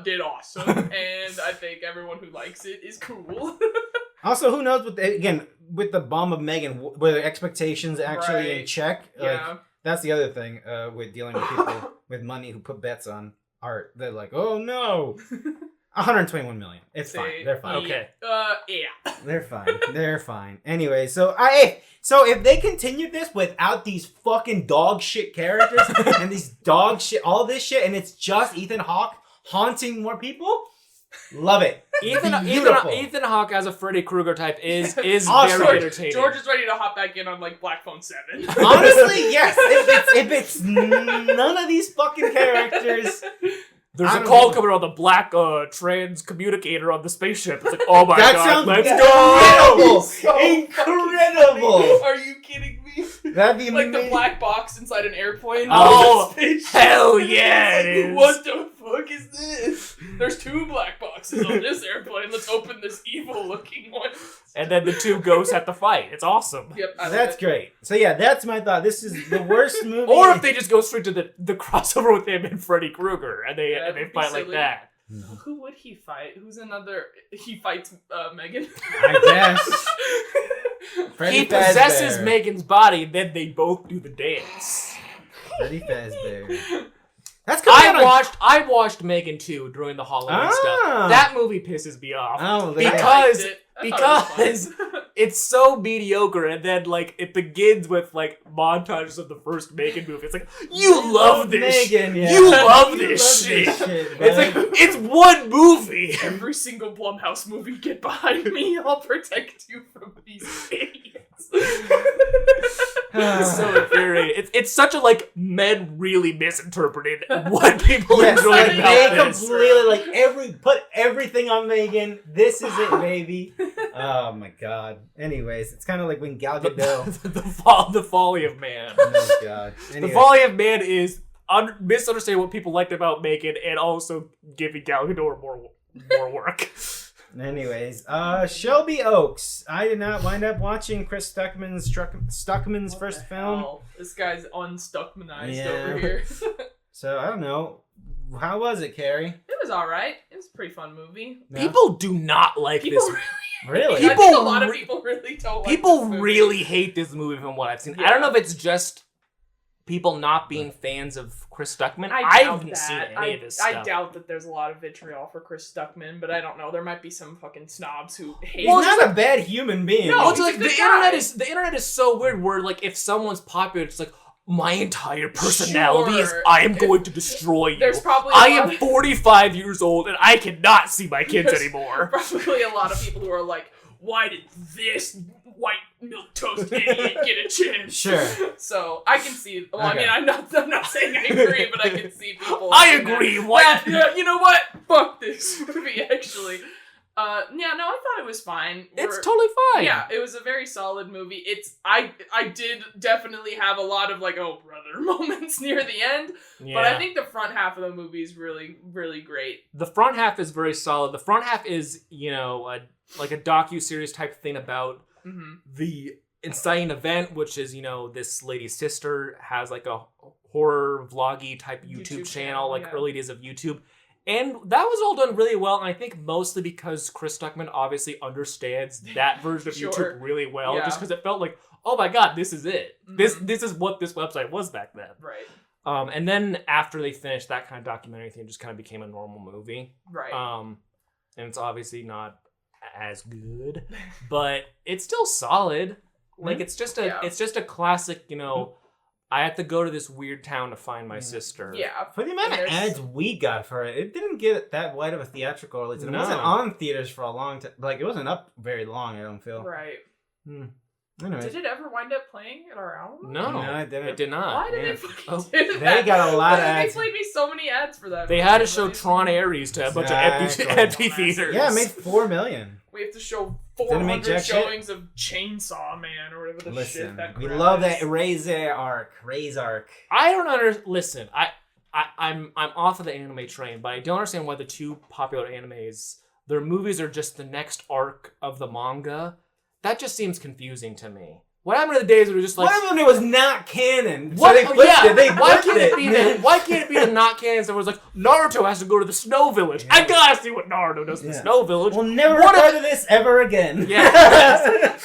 did awesome, and I think everyone who likes it is cool. Also, who knows? With the bomb of Megan, were the expectations actually in check? Yeah. Like, that's the other thing with dealing with people with money who put bets on art. They're like, oh no, 121 million. It's fine. They're fine. Okay. Yeah. They're fine. They're fine. Anyway, so if they continued this without these fucking dog shit characters and these dog shit, all this shit, and it's just Ethan Hawke haunting more people. Love it. Ethan Hawke as a Freddy Krueger type is Awesome. very entertaining. George is ready to hop back in on like Black Phone 7. Honestly, yes. If it's none of these fucking characters. There's a call coming on the black trans communicator on the spaceship. It's like, oh my god, let's go! Incredible! Are you kidding me? That'd be like amazing. the black box inside an airplane. Oh, hell yeah! Like, it is. what the fuck is this? There's 2 black boxes on this airplane. Let's open this evil-looking one. And then the 2 ghosts have to fight. It's awesome. Yep, that's great. So yeah, that's my thought. This is the worst movie. Or if they just go straight to the crossover with him and Freddy Krueger, and they fight like that. No. Who would he fight? Who's another? He fights Megan. I guess. He possesses Megan's body, then they both do the dance. Freddy Fazbear. That's I watched Megan 2 during the Halloween stuff. That movie pisses me off. Oh, because it's so mediocre, and then like it begins with like montages of the first Megan movie. It's like, you love this Megan, yeah. You love this shit. It's like, it's one movie. Every single Blumhouse movie, get behind me. I'll protect you from these idiots. It's so infuriating. It's such a like men really misinterpreted what people enjoy about they this. completely put everything on Megan. This is it, baby. Oh my god. Anyways, it's kind of like when Gal Gadot. the folly of man. Oh god. Anyway. The folly of man is misunderstanding what people liked about Megan and also giving Gal Gadot more work. Anyways, Shelby Oaks. I did not wind up watching Chris Stuckmann's first film. Hell? This guy's unstuckmanized over here. So I don't know. How was it, Carrie? It was alright. It was a pretty fun movie. Yeah. People do not like this. Really? I think a lot of people really don't like People this movie. really hate this movie from what I've seen. Yeah. I don't know if it's just people not being fans of Chris Stuckmann. I haven't seen any of this stuff. I doubt that there's a lot of vitriol for Chris Stuckmann, but I don't know. There might be some fucking snobs who hate He's him. not a bad human being. No, Well, it's he's like a good the guy. internet is so weird where like if someone's popular, it's like, my entire personality is Sure. I am going to destroy you. There's probably I am 45 years old and I cannot see my kids There's anymore. probably a lot of people who are like, why did this white milk toast idiot get a chance? Sure. So I can see. Well, Okay. I mean, I'm not saying I agree, but I can see people. I saying agree. that. What? Yeah, you know what? Fuck this movie. Actually, yeah, no, I thought it was fine. It's totally fine. Yeah, it was a very solid movie. I did definitely have a lot of like, oh brother moments near the end, but I think the front half of the movie is really, really great. The front half is very solid. The front half is, like a docu-series type thing about the inciting event, which is, this lady's sister has like a horror vloggy type YouTube channel, like early days of YouTube. And that was all done really well, and I think mostly because Chris Stuckmann obviously understands that version of YouTube really well, just because it felt like, oh my god, this is it. This is what this website was back then. Right. And then after they finished, that kind of documentary thing just kind of became a normal movie. Right. And it's obviously not as good, but it's still solid. Like it's just a classic, I have to go to this weird town to find my sister. Yeah. For the amount of ads we got for it, it didn't get that wide of a theatrical release. It wasn't on theaters for a long time. Like, it wasn't up very long, I don't feel. Right. Anyway. Did it ever wind up playing at our album? No, it didn't. It did not. Why did they fucking do that? They got a lot of ads. They played me so many ads for that. They had to show Tron Ares to a bunch of empty theaters. Yeah, it made $4 million. We have to show Didn't make 400 jack showings of Chainsaw Man or whatever the Listen, shit that we crap love is. that Raise Arc. I don't understand. Listen, I'm off of the anime train, but I don't understand why the two popular animes, their movies are just the next arc of the manga. That just seems confusing to me. What happened to the days where it was just like... What happened when it was not canon? What? So they flipped it. They why flipped it. Why can't it be the not canon that was like, Naruto has to go to the Snow Village? Yeah. I gotta see what Naruto does in the Snow Village. We'll never refer to this ever again. Yeah,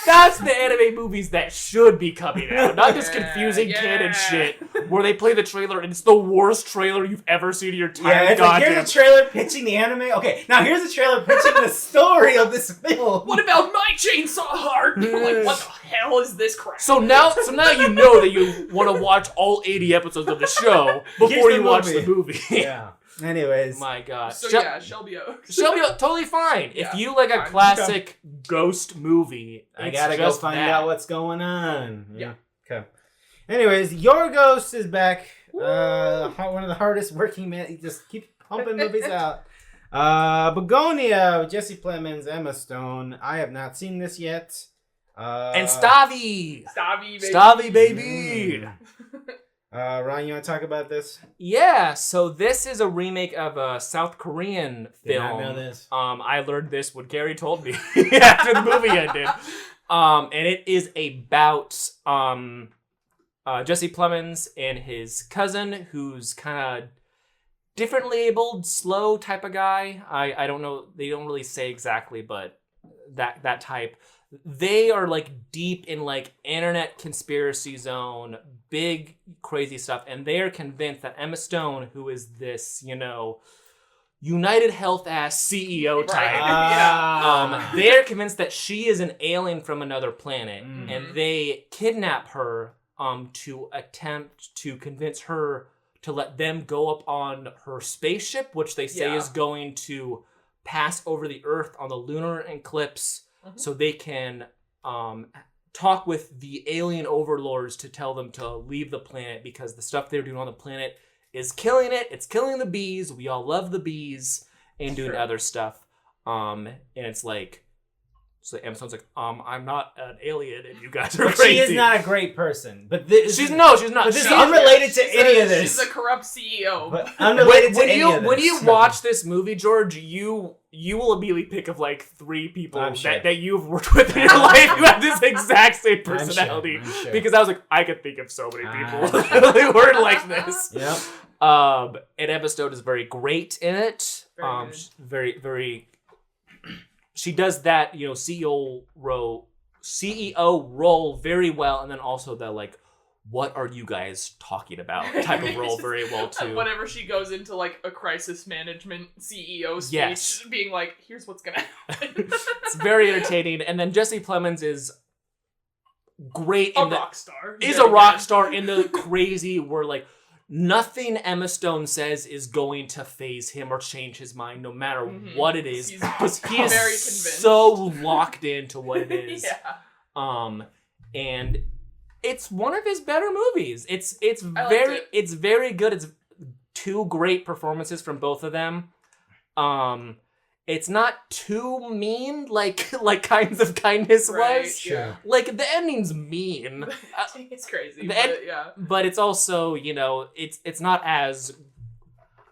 that's the anime movies that should be coming out. Not this confusing canon shit where they play the trailer and it's the worst trailer you've ever seen in your entire Yeah, it's like, here's a trailer pitching the anime. Okay, now here's a trailer pitching the story of this film. What about my Chainsaw Heart? Like, what the hell is this crap? So now you know that you want to watch all 80 episodes of the show before you watch the movie. Yeah. Anyways. My God. So Shelby Oaks. Shelby Oaks, totally fine. Yeah, if you like a classic ghost movie, I gotta go find out what's going on. Yeah. Okay. Anyways, Yorgos is back. One of the hardest working men. He just keeps pumping movies out. Bugonia with Jesse Plemons, Emma Stone. I have not seen this yet. And Stavi, baby. Ryan, you want to talk about this? Yeah, so this is a remake of a South Korean film. Did not know this. I learned this when Gary told me after the movie ended. And it is about Jesse Plemons and his cousin, who's kind of differently abled, slow type of guy. I don't know. They don't really say exactly, but that type. They are like deep in like internet conspiracy zone, big crazy stuff, and they are convinced that Emma Stone, who is this, United Health ass CEO type, they're convinced that she is an alien from another planet, and they kidnap her to attempt to convince her to let them go up on her spaceship, which they say is going to pass over the Earth on the lunar eclipse. So they can talk with the alien overlords to tell them to leave the planet because the stuff they're doing on the planet is killing it. It's killing the bees. We all love the bees and doing other stuff. And it's like, so Amazon's like, I'm not an alien and you guys are crazy. She is not a great person. But she's not. But this is unrelated to any of this. She's a corrupt CEO. But unrelated to any of this. When you watch this movie, George, you will immediately pick of like 3 people that you've worked with in your life who have this exact same personality. I'm sure. Because I was like, I could think of so many people who were like this. Yep. And Emma Stone is very great in it. Very, very. She does that, CEO role very well, and then also the like, what are you guys talking about type of role very well too. Whenever she goes into like a crisis management CEO speech, being like, "Here's what's gonna happen." It's very entertaining, and then Jesse Plemons is great A in the rock star. is Yeah, a rock yeah. star in the crazy where like nothing Emma Stone says is going to phase him or change his mind no matter what it is, because he is very convinced. so locked into what it is. Yeah. And it's one of his better movies. It's it. it's very good. It's two great performances from both of them. It's not too mean like Kinds of Kindness Right, was. yeah. Like the ending's mean. It's crazy, the but yeah. But it's also, it's not as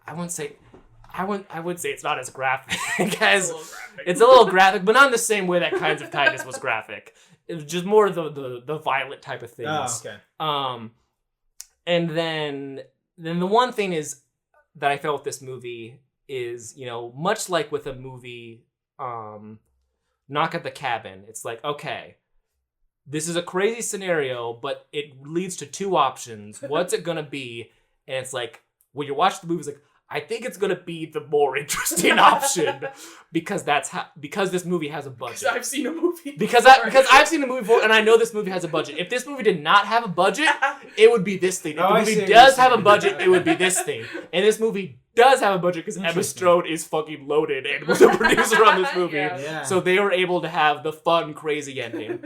I would say it's not as graphic as it's a little graphic, but not in the same way that Kinds of Kindness was graphic. It was just more the violent type of things. Oh, okay. And then the one thing is that I felt with this movie is, much like with a movie, Knock at the Cabin, it's like, okay, this is a crazy scenario, but it leads to two options. What's it gonna be? And it's like, when you watch the movie, it's like, I think it's gonna be the more interesting option because because this movie has a budget. Because I've seen a movie. Because I've seen a movie before, and I know this movie has a budget. If this movie did not have a budget, it would be this thing. If the movie does have a budget, it would be this thing. And this movie does have a budget because Emma Stone is fucking loaded and was a producer on this movie. Yeah. So they were able to have the fun, crazy ending,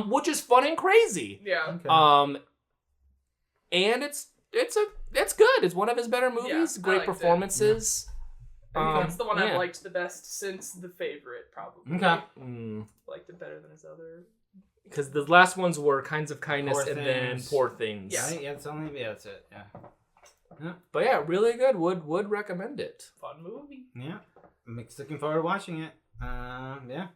which is fun and crazy. Yeah. Okay. And it's good. It's one of his better movies. Yeah, Great performances. I think that's the one yeah. I've liked the best since The Favorite, probably. Okay. Liked it better than his other. Because the last ones were Kinds of Kindness Poor and Things. then Poor Things. Yeah. Yeah, that's it. Yeah. But yeah, really good. Would recommend it. Fun movie. Yeah. I'm looking forward to watching it. Yeah.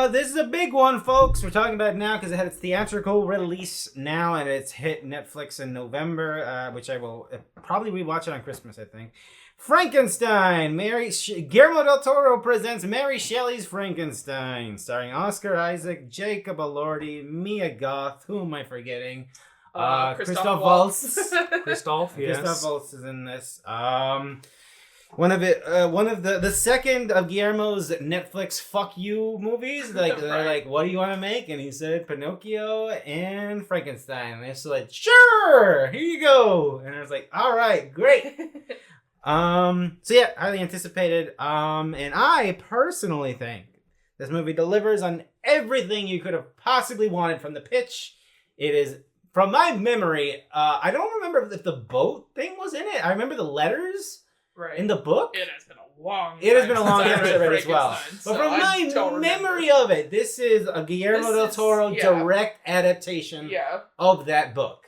This is a big one, folks. We're talking about it now because it had its theatrical release now, and it's hit Netflix in November, which I will probably rewatch it on Christmas, I think. Frankenstein. Guillermo del Toro presents Mary Shelley's Frankenstein, starring Oscar Isaac, Jacob Elordi, Mia Goth. Who am I forgetting? Christoph Waltz. Christoph, yes. Christoph Waltz is in this. One of the second of Guillermo's Netflix fuck you movies. Like they're Right. like, what do you want to make? And he said Pinocchio and Frankenstein. And they're just like, sure, here you go. And I was like, all right, great. So yeah, highly anticipated. And I personally think this movie delivers on everything you could have possibly wanted from the pitch. It is, from my memory, I don't remember if the boat thing was in it. I remember the letters in the book. It has been a long time. It has been a long since time since I read it as well. Frankenstein, But so from I don't my memory remember. of it, this is a Guillermo This del is- Toro yeah. direct adaptation Yeah. of that book.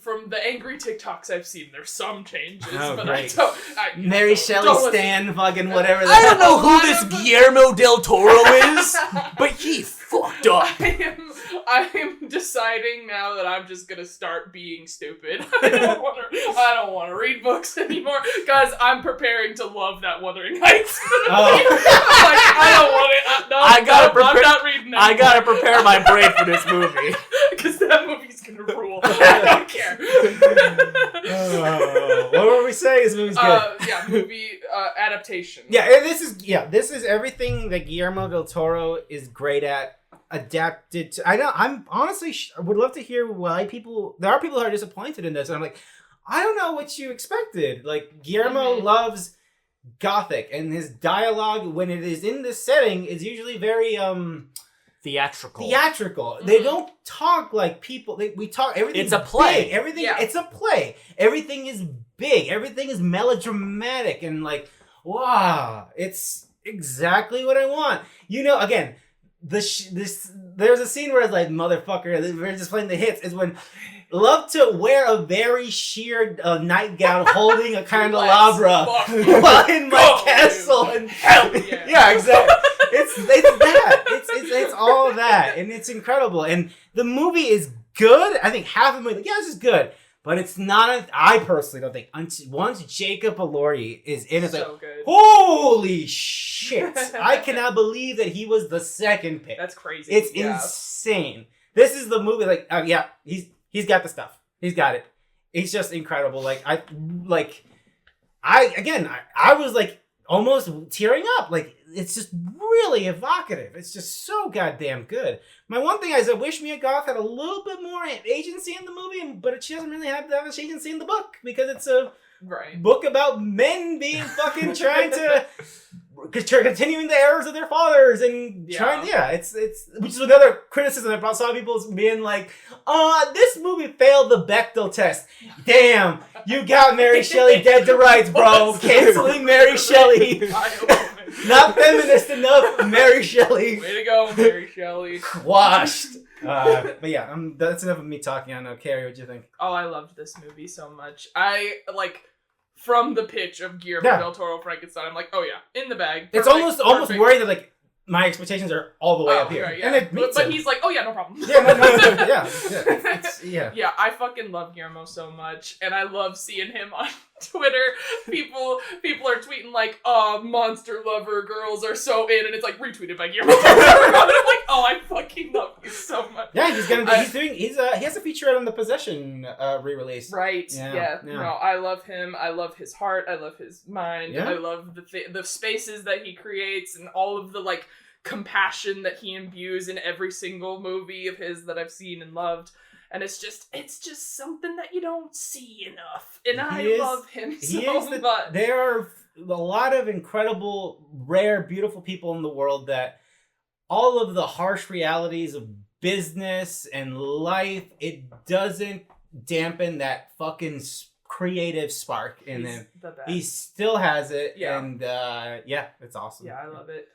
From the angry TikToks I've seen, there's some changes, Oh, but great. don't Mary Shelley listen. Stan, fucking whatever. I don't know who lot this of- Guillermo del Toro is, but he fucked up. I am deciding now that I'm just gonna start being stupid. I don't want to read books anymore, guys. I'm preparing to love that Wuthering Heights. I don't want it. No, I gotta I'm prepare- not reading that. I gotta prepare my brain for this movie. Because that movie's gonna rule. I don't care. What were we saying? This movie's good. Movie adaptation. This is everything that Guillermo del Toro is great at. Adapted to. I'm honestly would love to hear why there are people who are disappointed in this. And I'm like, I don't know what you expected. Like, Guillermo loves Gothic, and his dialogue when it is in this setting is usually very theatrical. Mm-hmm. They don't talk like people. We talk. Everything. It's a play. Big. Everything. Yeah. It's a play. Everything is big. Everything is melodramatic and like, wow, it's exactly what I want. Again. There's a scene where it's like, motherfucker, we're just playing the hits, is when love to wear a very sheer nightgown holding a candelabra while in my castle and hell yeah, exactly. It's that. It's all that, and it's incredible. And the movie is good. I think half of the movie, this is good. But it's not, I personally don't think, once Jacob Elordi is in, it's so like, good. Holy shit. I cannot believe that he was the second pick. That's crazy. It's insane. This is the movie, he's got the stuff. He's got it. It's just incredible. I was like, almost tearing up. Like, it's just really evocative. It's just so goddamn good. My one thing is I wish Mia Goth had a little bit more agency in the movie, but she doesn't really have that much agency in the book because it's a book about men being fucking trying to continuing the errors of their fathers and trying. It's which is another criticism I saw people being like, this movie failed the Bechdel test. Damn, you got Mary Shelley dead to rights, bro. Canceling Mary Shelley. Not feminist enough, Mary Shelley. Way to go, Mary Shelley. Washed. But yeah, that's enough of me talking. I know, Carrie, what'd you think? Oh, I loved this movie so much. From the pitch of Guillermo del Toro Frankenstein, I'm like, oh yeah, in the bag. It's almost worried that like my expectations are all the way up here, right, yeah. and it meets but he's like, oh yeah, no problem. Yeah. I fucking love Guillermo so much, and I love seeing him on Twitter. People are tweeting like, "Oh, monster lover girls are so in," and it's like retweeted by Guillermo. And I'm like, oh, I fucking love you so much. Yeah, he has a featurette on the Possession re-release. Right. Yeah. No, I love him. I love his heart. I love his mind. Yeah. I love the spaces that he creates and all of the like compassion that he imbues in every single movie of his that I've seen and loved. And it's just something that you don't see enough. And I love him so much. There are a lot of incredible, rare, beautiful people in the world that all of the harsh realities of business and life, it doesn't dampen that fucking creative spark in him. He still has it. Yeah. And it's awesome. Yeah, I love it.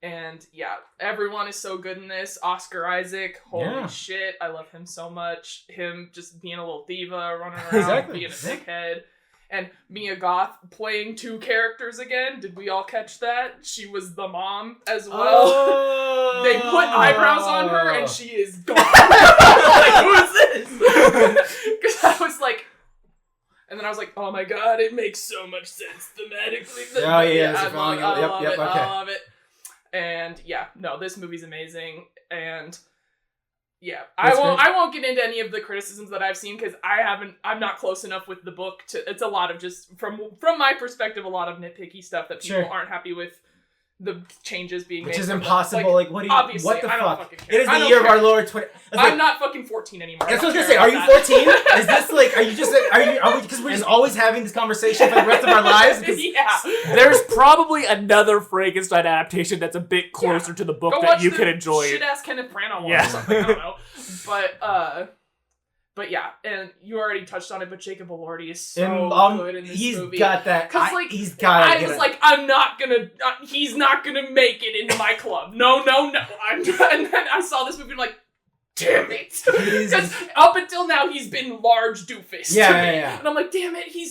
And yeah, everyone is so good in this. Oscar Isaac, holy shit, I love him so much. Him just being a little diva, running around, being a dickhead. And Mia Goth playing two characters again. Did we all catch that? She was the mom as well. Oh. They put eyebrows on her and she is gone. Like, who is this? Because I was like, and then I was like, oh my god, it makes so much sense thematically. I love it. And yeah, no, this movie's amazing. And yeah, I won't get into any of the criticisms that I've seen because I'm not close enough with the book to. It's a lot of just from my perspective, a lot of nitpicky stuff that people aren't happy with the changes being made. Which is impossible. Like, what do you? Obviously, what the I don't fuck? fucking care. It is the year of our Lord 20. I'm not fucking 14 anymore. That's what I was gonna say. Are you 14? Is this like? Are we? Because we're just always having this conversation for the rest of our lives. Yeah. There's probably another Frankenstein adaptation that's a bit closer to the book that you can enjoy. Shit ass Kenneth Branagh one or something. I don't know. But yeah, and you already touched on it, but Jacob Elordi is so good in this movie. He's got that. He's not gonna make it into my club. No. And then I saw this movie and I'm like, damn it. Because up until now, he's been large doofus to me. Yeah. And I'm like, damn it, he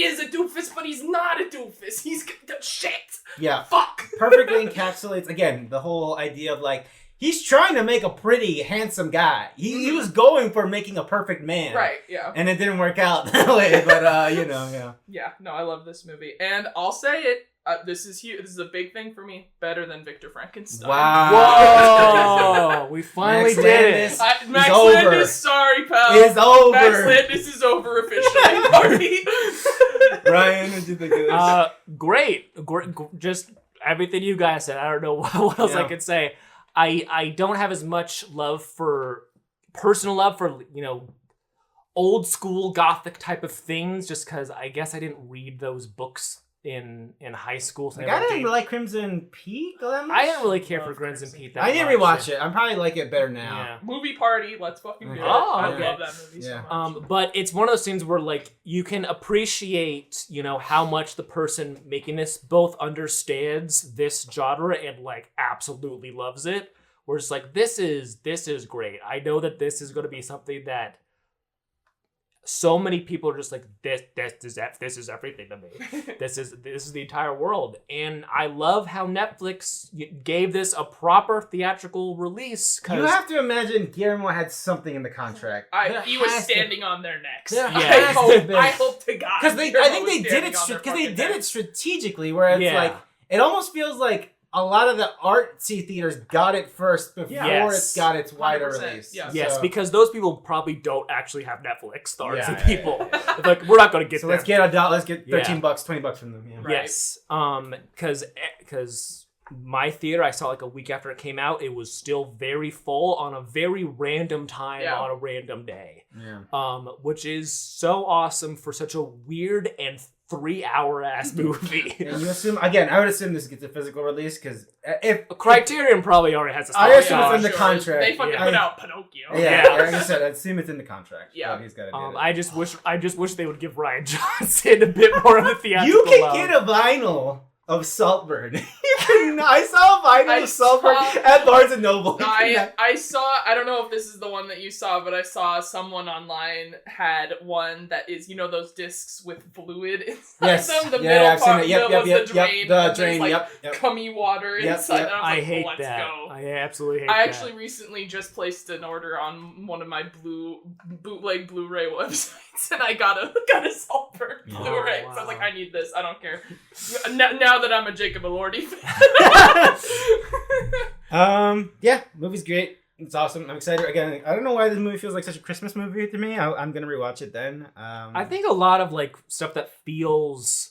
is a doofus, but he's not a doofus. He's shit. Yeah. Fuck. Perfectly encapsulates, again, the whole idea of like, he's trying to make a pretty, handsome guy. He was going for making a perfect man. Right, yeah. And it didn't work out that way, but, yeah. Yeah, no, I love this movie. And I'll say it, this is huge. This is a big thing for me. Better than Victor Frankenstein. Whoa! We finally did it. Max Landis, sorry, pal. It's over. Max Landis is over officially. Party. Bryan, what did you think of this? Great. Just everything you guys said. I don't know what else I could say. I don't have as much personal love for, old school gothic type of things, just because I guess I didn't read those books in high school. So I didn't like Crimson Peak that much. I didn't really care for Crimson Peak that much. I didn't rewatch it. I probably like it better now. Yeah. Movie party, let's fucking do it. I love that movie so much. But it's one of those things where like you can appreciate, how much the person making this both understands this genre and like absolutely loves it. Where it's like this is great. I know that this is going to be something that so many people are just like this is everything to me. This is the entire world, and I love how Netflix gave this a proper theatrical release. You have to imagine Guillermo had something in the contract. He was standing on their necks. I hope to God. Because I think they did it because they did it strategically, where it's like it almost feels like a lot of the artsy theaters got it first before Yes. it got its wider 100%, release. yeah. Yes, So- because those people probably don't actually have Netflix. The artsy Yeah, people, like we're not going to get So them. let's get let's get Yeah. $13, $20 from them. Yeah. Right. Yes, because my theater, I saw like a week after it came out, it was still very full on a very random time on a random day. Yeah. Which is so awesome for such a weird and 3-hour ass movie. And you assume again? I would assume this gets a physical release because if Criterion probably already has a I assume it's in the Sure. contract. They fucking put out Pinocchio. like I said, I assume it's in the contract. Yeah. But he's got to do it. I just wish they would give Ryan Johnson a bit more of the theatrical You can love. get a vinyl of Saltburn. I saw a vinyl of Saltburn saw- at Barnes and Noble. I saw, I don't know if this is the one that you saw, but I saw someone online had one that is, you know, those discs with fluid inside Yes. them? The Yeah, middle I've seen part it. Yep, was yep, the drain. yep. The and there's, drain, like, yep. cummy water Yep, inside. yep. And I was I like, hate let's that. go. I absolutely hate I that. actually recently just placed an order on one of my bootleg Blu-ray websites, and I got a Saltburn Oh, Blu-ray. So I was wow. like, I need this. I don't care. Now that I'm a Jacob Elordi fan. Yeah, movie's great. It's awesome. I'm excited. Again, I don't know why this movie feels like such a Christmas movie to me. I'm gonna rewatch it then. I think a lot of like stuff that feels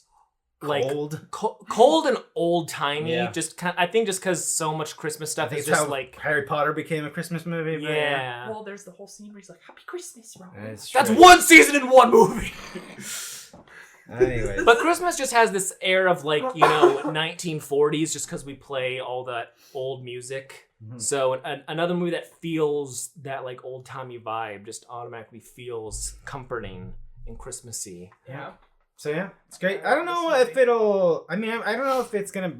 like cold. cold and old timey. Yeah. I think just because so much Christmas I stuff think is it's just how like Harry Potter became a Christmas movie. But yeah. Well, there's the whole scene where he's like, "Happy Christmas, Ron." It's That's true. one season in one movie. Anyways. But Christmas just has this air of like, 1940s just because we play all that old music. Mhm. So another movie that feels that like old timey vibe just automatically feels comforting and Christmassy. Yeah. So yeah, it's great. I don't know if it'll. I mean, I don't know if it's gonna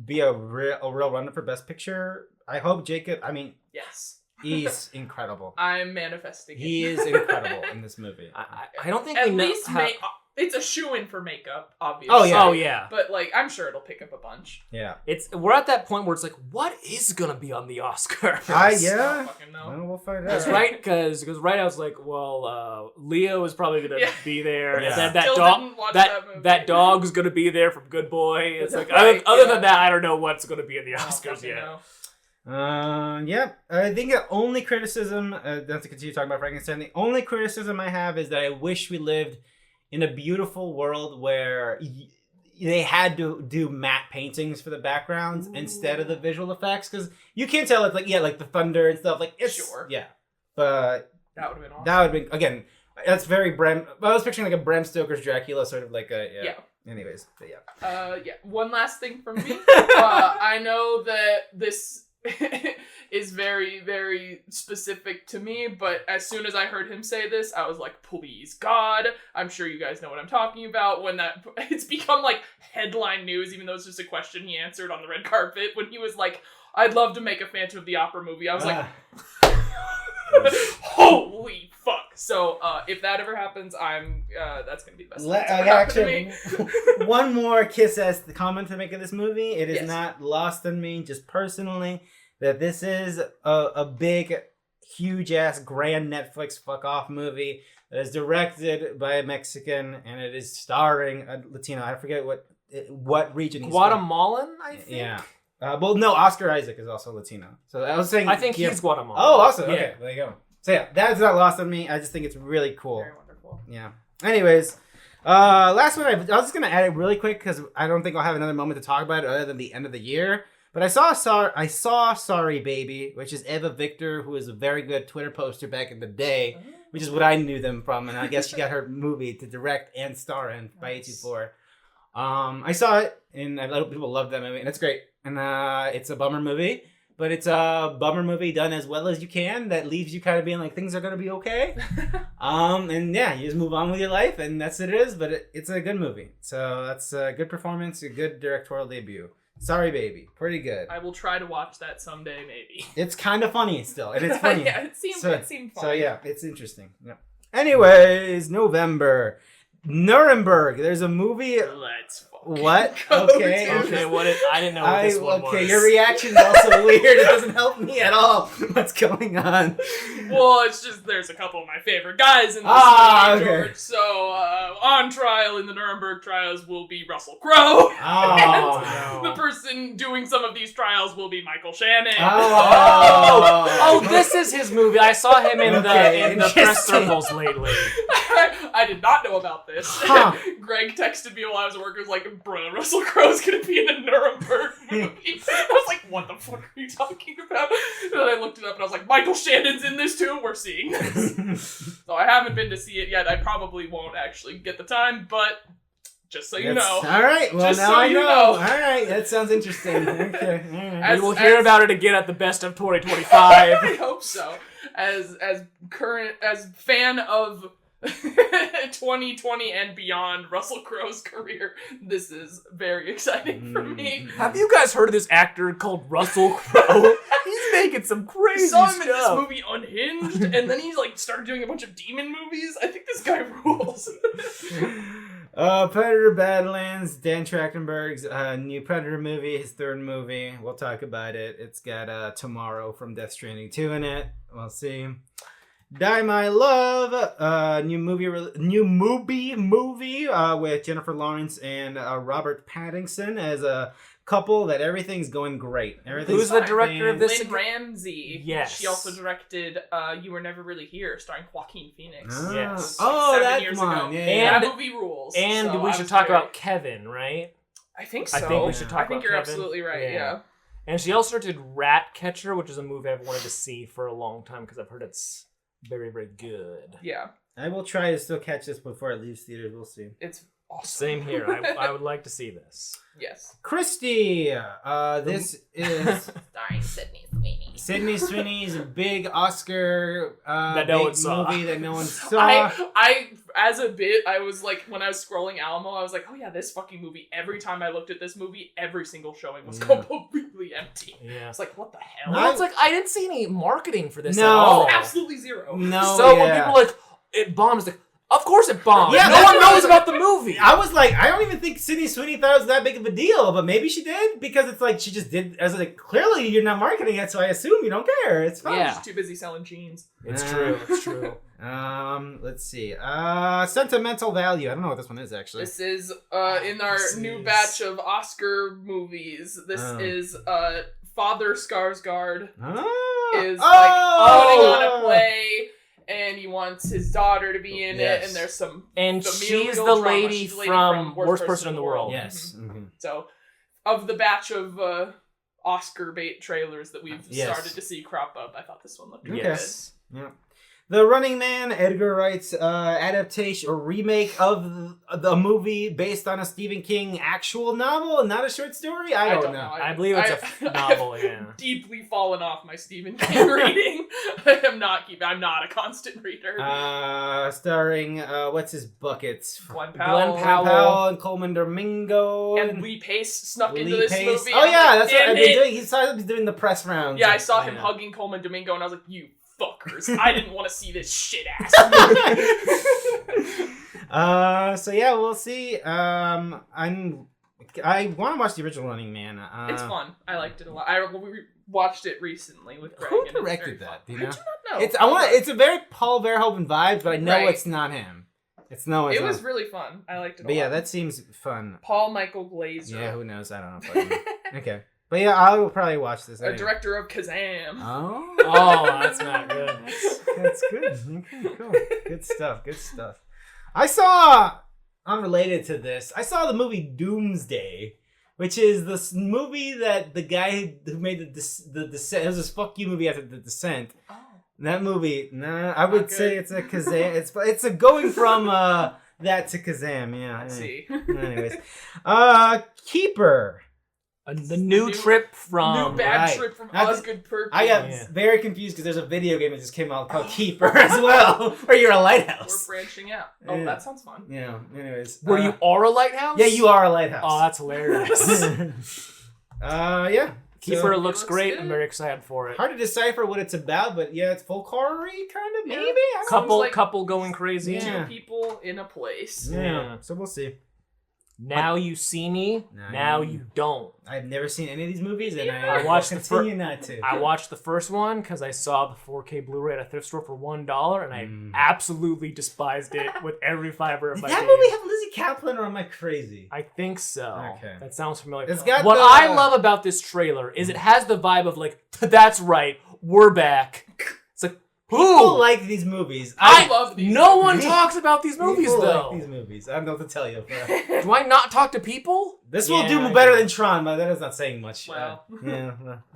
be a real runner for Best Picture. I hope Jacob. I mean, Yes. he's incredible. I'm manifesting. He it. is incredible in this movie. I don't think At we know least how... it's a shoe-in for makeup, obviously. Oh, yeah. Oh yeah. But like, I'm sure it'll pick up a bunch. Yeah. We're at that point where it's like, what is gonna be on the Oscars? I Yeah. don't fucking know. Well, we'll find out. That's right, because right I was like, well, Leo is probably gonna Yeah. be there, Yeah. and then that Still dog, didn't watch that movie. that dog's gonna be there from Good Boy. It's like Right, other yeah. than that, I don't know what's gonna be in the I don't Oscars fucking yet. know. Yeah. I think the only criticism, not to continue talking about Frankenstein, the only criticism I have is that I wish we lived in a beautiful world where they had to do matte paintings for the backgrounds instead of the visual effects, because you can't tell it's like the thunder and stuff. Like it's Sure. yeah, but That would have been awesome. that would be again. That's very Bram. I was picturing like a Bram Stoker's Dracula, sort of like a Yeah. Anyways, but yeah. Yeah. One last thing from me. I know that this is very, very specific to me, but as soon as I heard him say this, I was like, please, God. I'm sure you guys know what I'm talking about. When it's become like headline news, even though it's just a question he answered on the red carpet, when he was like, I'd love to make a Phantom of the Opera movie. I was like, holy fuck. So if that ever happens, that's gonna be the best thing that's ever happened to me. Actually, one more kiss ass comment to make of this movie. It is Yes. not lost on me, just personally, that this is a big, huge ass grand Netflix fuck off movie that is directed by a Mexican and it is starring a Latino. I forget what region he's from. Guatemalan, I think. Yeah. Well, no, Oscar Isaac is also Latino. So I was saying. I think he's Guatemalan. Oh, awesome. Yeah. Okay, there you go. So yeah, that's not lost on me. I just think it's really cool. Very wonderful. Yeah. Anyways, last one I was just gonna add it really quick because I don't think I'll have another moment to talk about it other than the end of the year. But I saw Sorry Baby, which is Eva Victor, who was a very good Twitter poster back in the day, which is what I knew them from, and I guess she got her movie to direct and star in by A24. I saw it, and a lot of people love that movie, and it's great. And it's a bummer movie, but it's a bummer movie done as well as you can that leaves you kind of being like, things are going to be okay. And yeah, you just move on with your life, and that's what it is, but it's a good movie. So that's a good performance, a good directorial debut. Sorry Baby, pretty good. I will try to watch that someday, maybe. It's kind of funny still, and it's funny. Yeah, it seemed funny. So yeah, it's interesting. Yeah. Anyways, November. Nuremberg. There's a movie. Let's fucking What? Go Okay. to- Okay, I didn't know what this one was. Okay, your reaction's also weird. It doesn't help me at all. What's going on? Well, it's just there's a couple of my favorite guys in this movie, okay. George. So on trial in the Nuremberg trials will be Russell Crowe. Oh, The person doing some of these trials will be Michael Shannon. Oh, this is his movie. I saw him in the press interesting. circles lately. I did not know about this. Huh. Greg texted me while I was at work. He was like, bro, Russell Crowe's gonna be in a Nuremberg movie. I was like, what the fuck are you talking about? And then I looked it up and I was like, Michael Shannon's in this too? We're seeing this. So I haven't been to see it yet. I probably won't actually get the time, but just so you know. All right. Well, Just now so I you know. know. All right. That sounds interesting. Okay. All right. We will hear about it again at the best of 2025. I hope so. As fan of 2020 and beyond Russell Crowe's career, this is very exciting for me. Have you guys heard of this actor called Russell Crowe? He's making some crazy I saw him stuff. in this movie Unhinged, and then he like started doing a bunch of demon movies. I think this guy rules. Predator Badlands, Dan Trachtenberg's new Predator movie, his third movie. We'll talk about it. It's got Tomorrow from Death Stranding 2 in it. We'll see. Die My Love, new movie with Jennifer Lawrence and Robert Pattinson as a couple that everything's going great. Who's the director of this? Lynn Ramsey. Yes. She also directed You Were Never Really Here, starring Joaquin Phoenix. Yes. Oh, 7 that years one. ago. Yeah. That movie rules. And so we I should was talk very- about Kevin, right? I think so. I think we should talk I think about you're Kevin. absolutely right. Yeah. And she also did Ratcatcher, which is a movie I've wanted to see for a long time because I've heard it's very, very good. Yeah. I will try to still catch this before it leaves theaters. We'll see. It's awesome. Same here. I would like to see this. Yes. Christy, this is Starring Sydney Sweeney. Sydney Sweeney's big Oscar That no big one saw. movie that no one saw. I as a bit, I was like, when I was scrolling Alamo, I was like, oh yeah, this fucking movie. Every time I looked at this movie, every single showing was completely empty. Yeah. It's like, what the hell? Well, it's like I didn't see any marketing for this No. at all. Absolutely zero. No, So when yeah. people are like, it bombed, it's like, of course it bombed. Yeah, no that's one what I knows was- about the movie. I was like, I don't even think Sydney Sweeney thought it was that big of a deal, but maybe she did because it's like she just did. I was like, clearly you're not marketing it, so I assume you don't care. It's fine. Yeah. She's too busy selling jeans. It's true. It's true. Let's see. Sentimental Value. I don't know what this one is actually. This is in our new batch of Oscar movies. This is Father Skarsgård is like putting on a play, and he wants his daughter to be in it, and there's some And familial she's the drama. lady She's the lady from Worst Person in the World. Yes. Mhm. Mhm. So, of the batch of Oscar bait trailers that we've Yes. started to see crop up, I thought this one looked really Yes. Yeah. The Running Man, Edgar Wright's adaptation or remake of the movie based on a Stephen King actual novel and not a short story. I don't know. I believe it's a novel, yeah. Deeply fallen off my Stephen King reading. I'm not a constant reader. Starring what's his buckets? Glenn Powell. Powell and Coleman Domingo And Lee Pace snuck into Lee this Pace. movie. Oh and I'm yeah, like, that's what damn I've been it. doing. He's doing the press rounds. Yeah, I saw him Yeah. hugging Coleman Domingo, and I was like, "You fuckers! I didn't want to see this shit ass." So yeah, we'll see. I want to watch the original Running Man. It's fun. I liked it a lot. We watched it recently with Greg. Who and it's directed very that? fun. Do you know? I do not know. It's a very Paul Verhoeven vibes, but I know Right. it's not him. It's not. It was really fun. I liked it a But lot. yeah, that seems fun. Paul Michael Glazer. Yeah, who knows? I don't know. If I know. Okay, but yeah, I will probably watch this. A Anyway. director of Kazam. Oh, Oh, that's not good. That's good. Okay, cool. Good stuff. Good stuff. I saw, unrelated to this, I saw the movie Doomsday, which is this movie that the guy who made the Descent, it was this fuck you movie after The Descent. Oh. That movie, I would Not say good. it's a Kazam. It's a going from that to Kazam. Yeah. I see. Anyways, Keeper. The new trip from... New bad right. trip from Not Osgood Perkins. I got very confused because there's a video game that just came out called Keeper as well, where you're a We're lighthouse. branching out. Oh, Yeah. that sounds fun. Yeah. Anyways, Where you are a lighthouse? Yeah, you are a lighthouse. Oh, that's hilarious. Yeah. Keeper So, looks looks great. good. I'm very excited for it. hard to decipher what it's about, but yeah, it's folk horror-y kind of, Yeah. maybe. I don't Couple like couple going crazy. Yeah. Two people in a place. know. Yeah. Yeah. So we'll see. Now You See Me, Now You Don't. I've never seen any of these movies, and I watched continue not to. I watched the first one because I saw the 4K Blu-ray at a thrift store for $1, and I absolutely despised it with every fiber of Did my that being. movie have Lizzie Kaplan, or am I crazy? I think so. Okay. That sounds familiar. It's got what the- I love about this trailer is it has the vibe of like, that's right, we're back. It's like, People who? like these movies. I love these No movies. one talks about these movies People though. like these movies. I don't know what to tell you. Do I not talk to people? This will Yeah, do I better do. than Tron, but that is not saying much. Wow.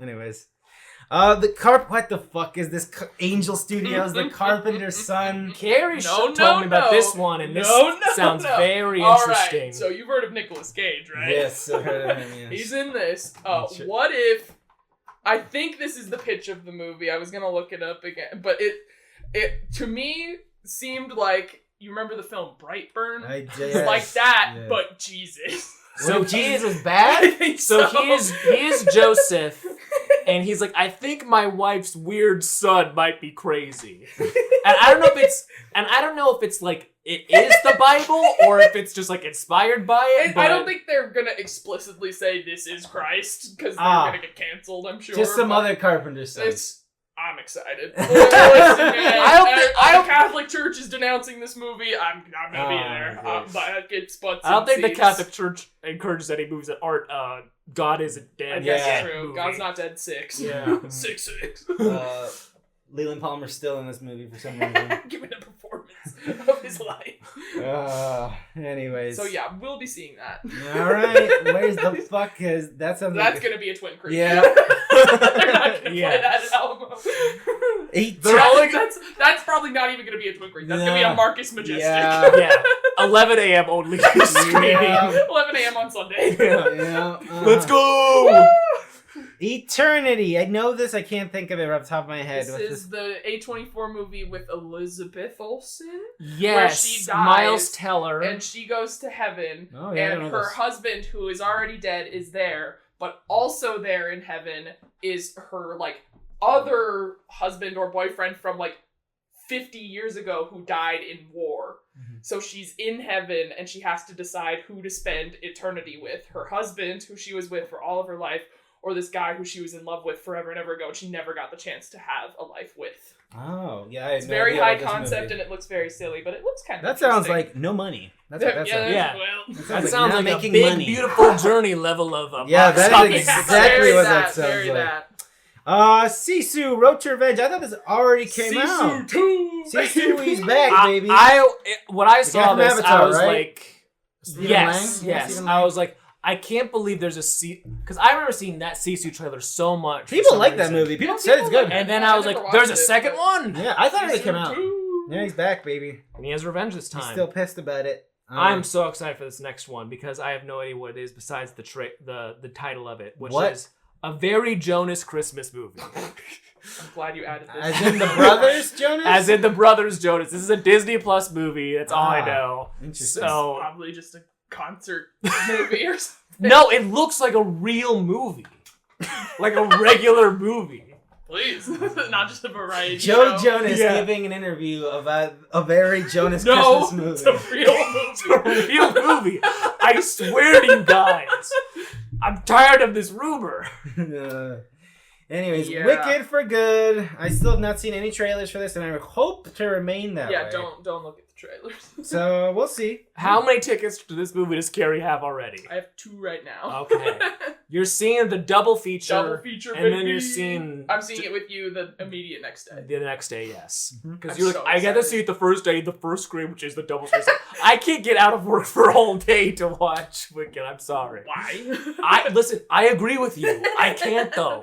Anyways. What the fuck is this? Angel Studios, the Carpenter's son. Carrie No, told me about no. this one, and this No, sounds no. very All interesting. right, so you've heard of Nicolas Cage, right? Yes, I've heard of him, yes. He's in this. Sure. What if? I think this is the pitch of the movie. I was gonna look it up again, but it to me seemed like, you remember the film Brightburn? Yes, Like that, yes. but Jesus. So he Jesus is was bad? I think So so. he is Joseph, and he's like, I think my wife's weird son might be crazy, and I don't know if it's like it is the Bible or if it's just like inspired by it. I don't think they're gonna explicitly say this is Christ because they're gonna get canceled. I'm sure. Just some but other Carpenter's son. I'm excited. Listen, man, I don't the Catholic Church is denouncing this movie. I'm gonna be there. great. But it's butts I don't and think the seats. Catholic Church encourages any movies that aren't God Isn't Dead. I guess Yeah. true. movie. God's Not Dead 6. Yeah. 6. Leland Palmer's still in this movie for some reason. Giving a performance of his life. Anyways. So yeah, we'll be seeing that. Alright, where's the fuck is... That sounds That's like... gonna be a Twin Creek. Yeah. They're not gonna Yeah. play that at Alamo. He That's probably not even gonna be a Twin Creek. That's gonna be No. a Marcus Majestic. Yeah. Yeah, 11 a.m. only screening. Yeah. 11 a.m. on Sunday. Yeah, Let's go! Eternity. I know this. I can't think of it off the top of my head. This What's is the A24 movie with Elizabeth Olsen, Yes, she dies, Miles Teller. and she goes to heaven, Oh, yeah, I and know her this. husband, who is already dead, is there, but also there in heaven is her, like, other husband or boyfriend from, like, 50 years ago who died in war. Mhm. So she's in heaven, and she has to decide who to spend eternity with. Her husband, who she was with for all of her life, or this guy who she was in love with forever and ever ago, and she never got the chance to have a life with. Oh, yeah. I had It's no very idea high about this concept, movie. and it looks very silly, but it looks kind of That sounds interesting. like no money. That's what that sounds Yeah. Well, That sounds not like making a big, money. beautiful journey level of Yeah, box that is office. exactly very what that, that sounds very like. that. Sisu, Road to Revenge. I thought this already came out. Sisu 2! Sisu, he's back, baby. When I saw from this, Avatar, I was right? like, Stephen yes, Lang? Yeah, yes. Stephen I Lang. was like, I can't believe there's a because I remember seeing that Sisu trailer so much. for People some like that reason. movie. People Yeah, said it's people good. like And then I I was never like, there's a watched it, second but- one. Yeah, I thought it already Sisu came out. 2. Yeah, he's back, baby. And he has revenge this He's time. still pissed about it. I'm so excited for this next one because I have no idea what it is besides the title of it, which What? is a very Jonas Christmas movie. I'm glad you added this. As in the brothers, Jonas? As in the Brothers Jonas. This is a Disney Plus movie. That's all I Ah, know. interesting. So Probably just a concert movie or something. no, it looks like a real movie, like a regular movie. Please. Not just a variety Joe show. Jonas Yeah. giving an interview about a very Jonas No, Christmas it's a movie. real It's a movie. real movie. I swear to you guys, I'm tired of this rumor. Anyways, Yeah. Wicked for good. I still have not seen any trailers for this, and I hope to remain that Yeah, way. don't look at the trailers. So we'll see. How many tickets to this movie does Carrie have already? I have 2 right now. Okay. You're seeing the double feature. Double feature, and then baby. you're seeing. I'm seeing it with you the immediate next day. The next day, yes. Because I'm you're like, so I got to excited. see it the first day, the first screen, which is the double screen. I can't get out of work for a whole day to watch Wicked. I'm sorry. Why? Listen, I agree with you. I can't though.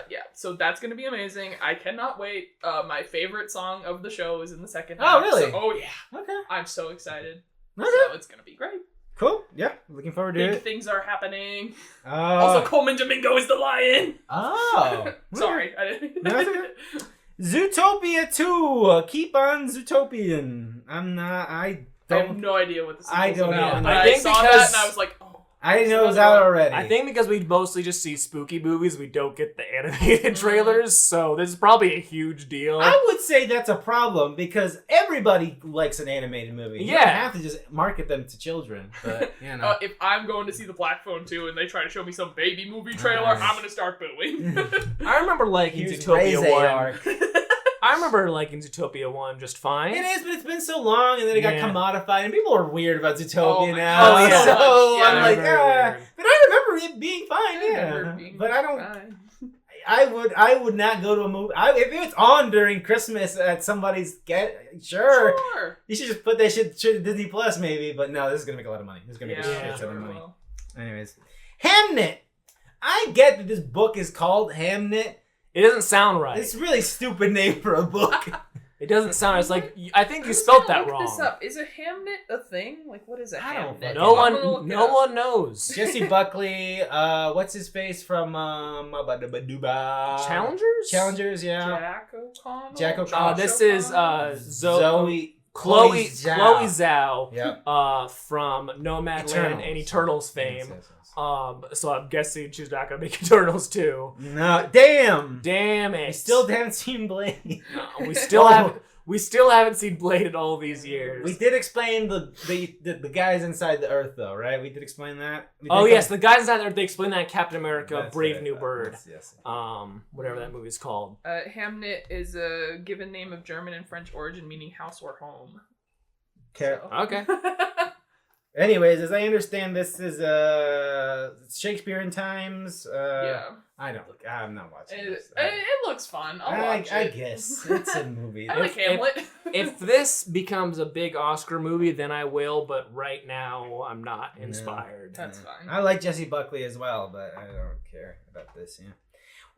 Yeah, so that's gonna be amazing. I cannot wait. My favorite song of the show is in the second Oh, half. really? So, yeah. Okay. I'm so excited. Okay. So it's gonna be great. Cool. Yeah. Looking forward to Big it. things are happening. Also, Coleman Domingo is the lion. Oh. Sorry, I didn't. No, it's okay. Zootopia 2. Keep on Zootopian. I I have don't. no idea what this is I don't know. about. And But I I think saw that because- and I was like, oh. I didn't know it was out already. I think because we mostly just see spooky movies, we don't get the animated trailers, so this is probably a huge deal. I would say that's a problem because everybody likes an animated movie. You don't have to just market them to children. But, you know. If I'm going to see the Black Phone 2 and they try to show me some baby movie trailer, I'm going to start booing. I remember liking Zootopia 1. I remember liking Zootopia 1 just fine. It is, but it's been so long, and then it got commodified, and people are weird about Zootopia Oh, now. yeah. So Yeah, I'm like, weird. but I remember it being fine, but I don't. Fine. I would not go to a movie. If it's on during Christmas at somebody's sure. You should just put that shit to Disney Plus maybe, but no, this is gonna make a lot of money. This is gonna make a shit ton of money. Anyways, Hamnet. I get that this book is called Hamnet. It doesn't sound right. It's a really stupid name for a book. It doesn't sound. It's like I think you spelled that wrong. This up. Is a Hamnet a thing? Like, what is a Hamnet? No one knows. Jesse Buckley. What's his face from Challengers? Challengers, yeah. Jack O'Connell. Jack This is Chloe Zhao. From Nomadland and Eternals fame. Yes. So I'm guessing she's not gonna make Eternals 2. No, damn it. We still haven't seen Blade. No, we still haven't seen Blade in all these years. We did explain the guys inside the Earth, though, right? We did explain that. The guys inside the Earth. They explained that in Captain America: Brave New Bird. Yes. Whatever that movie's called. Hamnet is a given name of German and French origin, meaning house or home. Okay. Anyways, as I understand, this is Shakespeare in times. I'm not watching this. It looks fun. I'll watch it. I guess it's a movie. I like Hamlet. If this becomes a big Oscar movie, then I will. But right now, I'm not inspired. That's fine. I like Jesse Buckley as well, but I don't care about this. Yeah.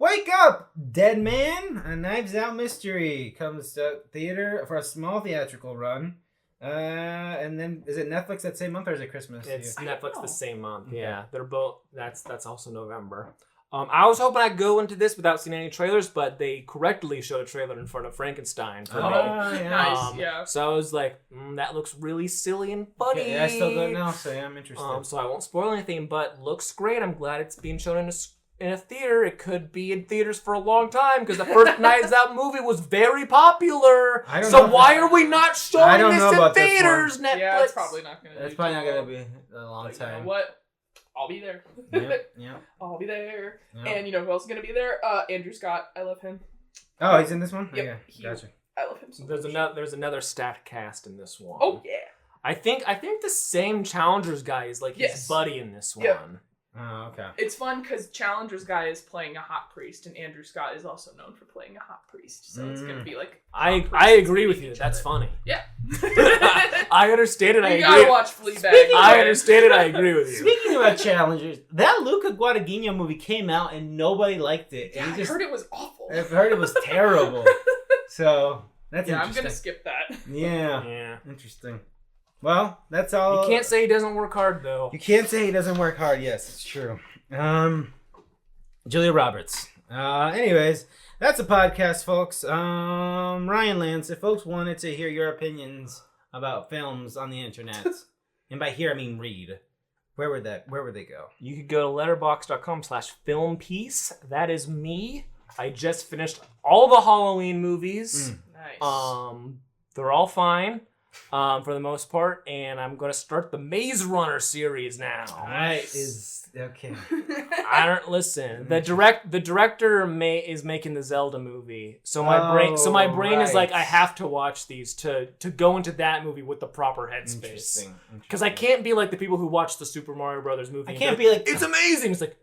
Wake up, Dead Man! A Knives Out mystery comes to theater for a small theatrical run. And then is it Netflix that same month or is it Christmas? It's Netflix the same month. Yeah, they're both. That's also November. I was hoping I'd go into this without seeing any trailers, but they correctly showed a trailer in front of Frankenstein for me. Yeah. Nice. Yeah. So I was like, that looks really silly and funny. Okay, I still don't know, so yeah, I'm interested. So I won't spoil anything, but looks great. I'm glad it's being shown in a theater. It could be in theaters for a long time because the first Knives Out movie was very popular. Why are we not showing this in theaters, Netflix? Yeah, it's probably not going to. It's probably not going to be a long time. You know what? I'll be there. Yep. I'll be there. Yep. And you know who else is going to be there? Andrew Scott. I love him. Oh, he's in this one? Yep. Okay, gotcha. I love him so much. There's another stat cast in this one. Oh, yeah. I think the same Challengers guy is like his buddy in this one. Yep. Oh, okay. It's fun because Challengers guy is playing a hot priest, and Andrew Scott is also known for playing a hot priest. So it's gonna be like I agree with you. That's funny. Yeah. I understand it. You gotta watch Fleabag. I understand it. I agree with you. Speaking about Challengers, that Luca Guadagnino movie came out and nobody liked it. Yeah, I heard it was awful. I've heard it was terrible. So that's interesting. I'm gonna skip that. Yeah. Interesting. Well, that's all. You can't say he doesn't work hard, though. You can't say he doesn't work hard. Yes, it's true. Julia Roberts. Anyways, that's a podcast, folks. Ryan Lance, if folks wanted to hear your opinions about films on the internet, and by hear I mean read, where would they go? You could go to letterboxd.com/filmpiece. That is me. I just finished all the Halloween movies. Nice. They're all fine. For the most part, and I'm gonna start the Maze Runner series now. Okay. I don't listen. The director is making the Zelda movie, so my brain is like, I have to watch these to go into that movie with the proper headspace. Because I can't be like the people who watch the Super Mario Brothers movie. I can't be like it's amazing. It's like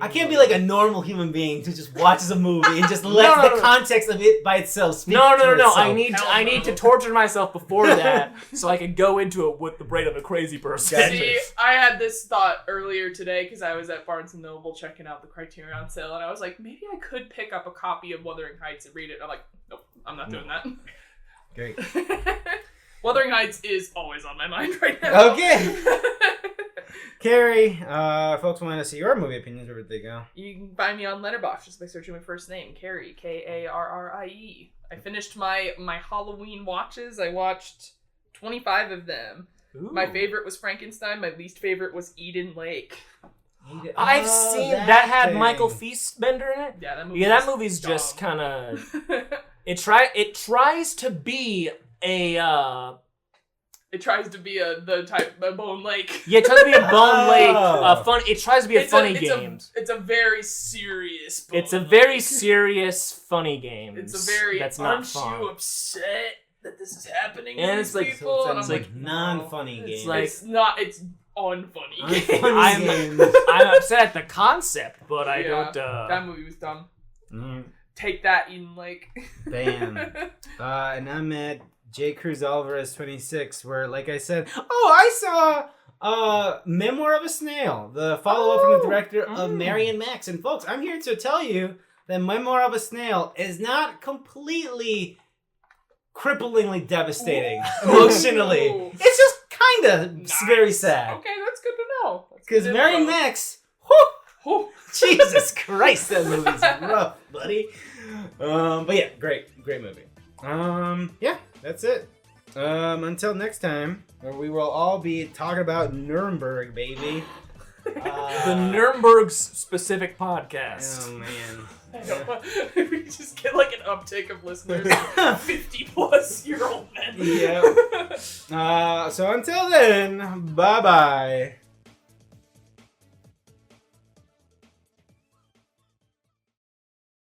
I can't be like a normal human being who just watches a movie and just lets the context of it by itself speak. No. I need to torture myself before that so I can go into it with the brain of a crazy person. See, I had this thought earlier today because I was at Barnes & Noble checking out the Criterion sale, and I was like, maybe I could pick up a copy of Wuthering Heights and read it. I'm like, nope, I'm not doing that. Great. Wuthering Heights is always on my mind right now. Okay. Carrie, folks want to see your movie opinions, where would they go? You can find me on Letterboxd just by searching my first name, Carrie, Karrie. I finished my Halloween watches. I watched 25 of them. Ooh. My favorite was Frankenstein. My least favorite was Eden Lake. I've seen that had Michael Fassbender in it. Yeah, that movie. Yeah, that movie's just kind of. It tries to be a. It tries to be the type of Bone Lake. Yeah, it tries to be a Bone Lake. Fun. It tries to be a funny game. It's a very serious. Bone It's a Lake. very serious funny game. It's a very. That's not aren't fun. you upset that this is happening? And to it's these like- people? So And it's I'm like non-funny no. game. It's like- It's not. It's unfunny. Unfunny game. I'm upset at the concept, but I Yeah, don't. That movie was dumb. Mm, Take that, Eden Lake. bam. And I'm at J. Cruz Alvarez 26, where, like I said, I saw Memoir of a Snail, the follow-up from the director of Marion Max. And folks, I'm here to tell you that Memoir of a Snail is not completely cripplingly devastating emotionally. Ooh. It's just kind of Nice. very sad. Okay, that's good to know. Because Marion Max. Max, whew, Oh. Jesus Christ, that movie's rough, buddy. But yeah, great movie. Yeah, that's it. Until next time, where we will all be talking about Nuremberg, baby. The Nuremberg specific podcast. Oh man. We just get like an uptick of listeners. 50-plus-year-old men. Yeah. So until then, bye bye.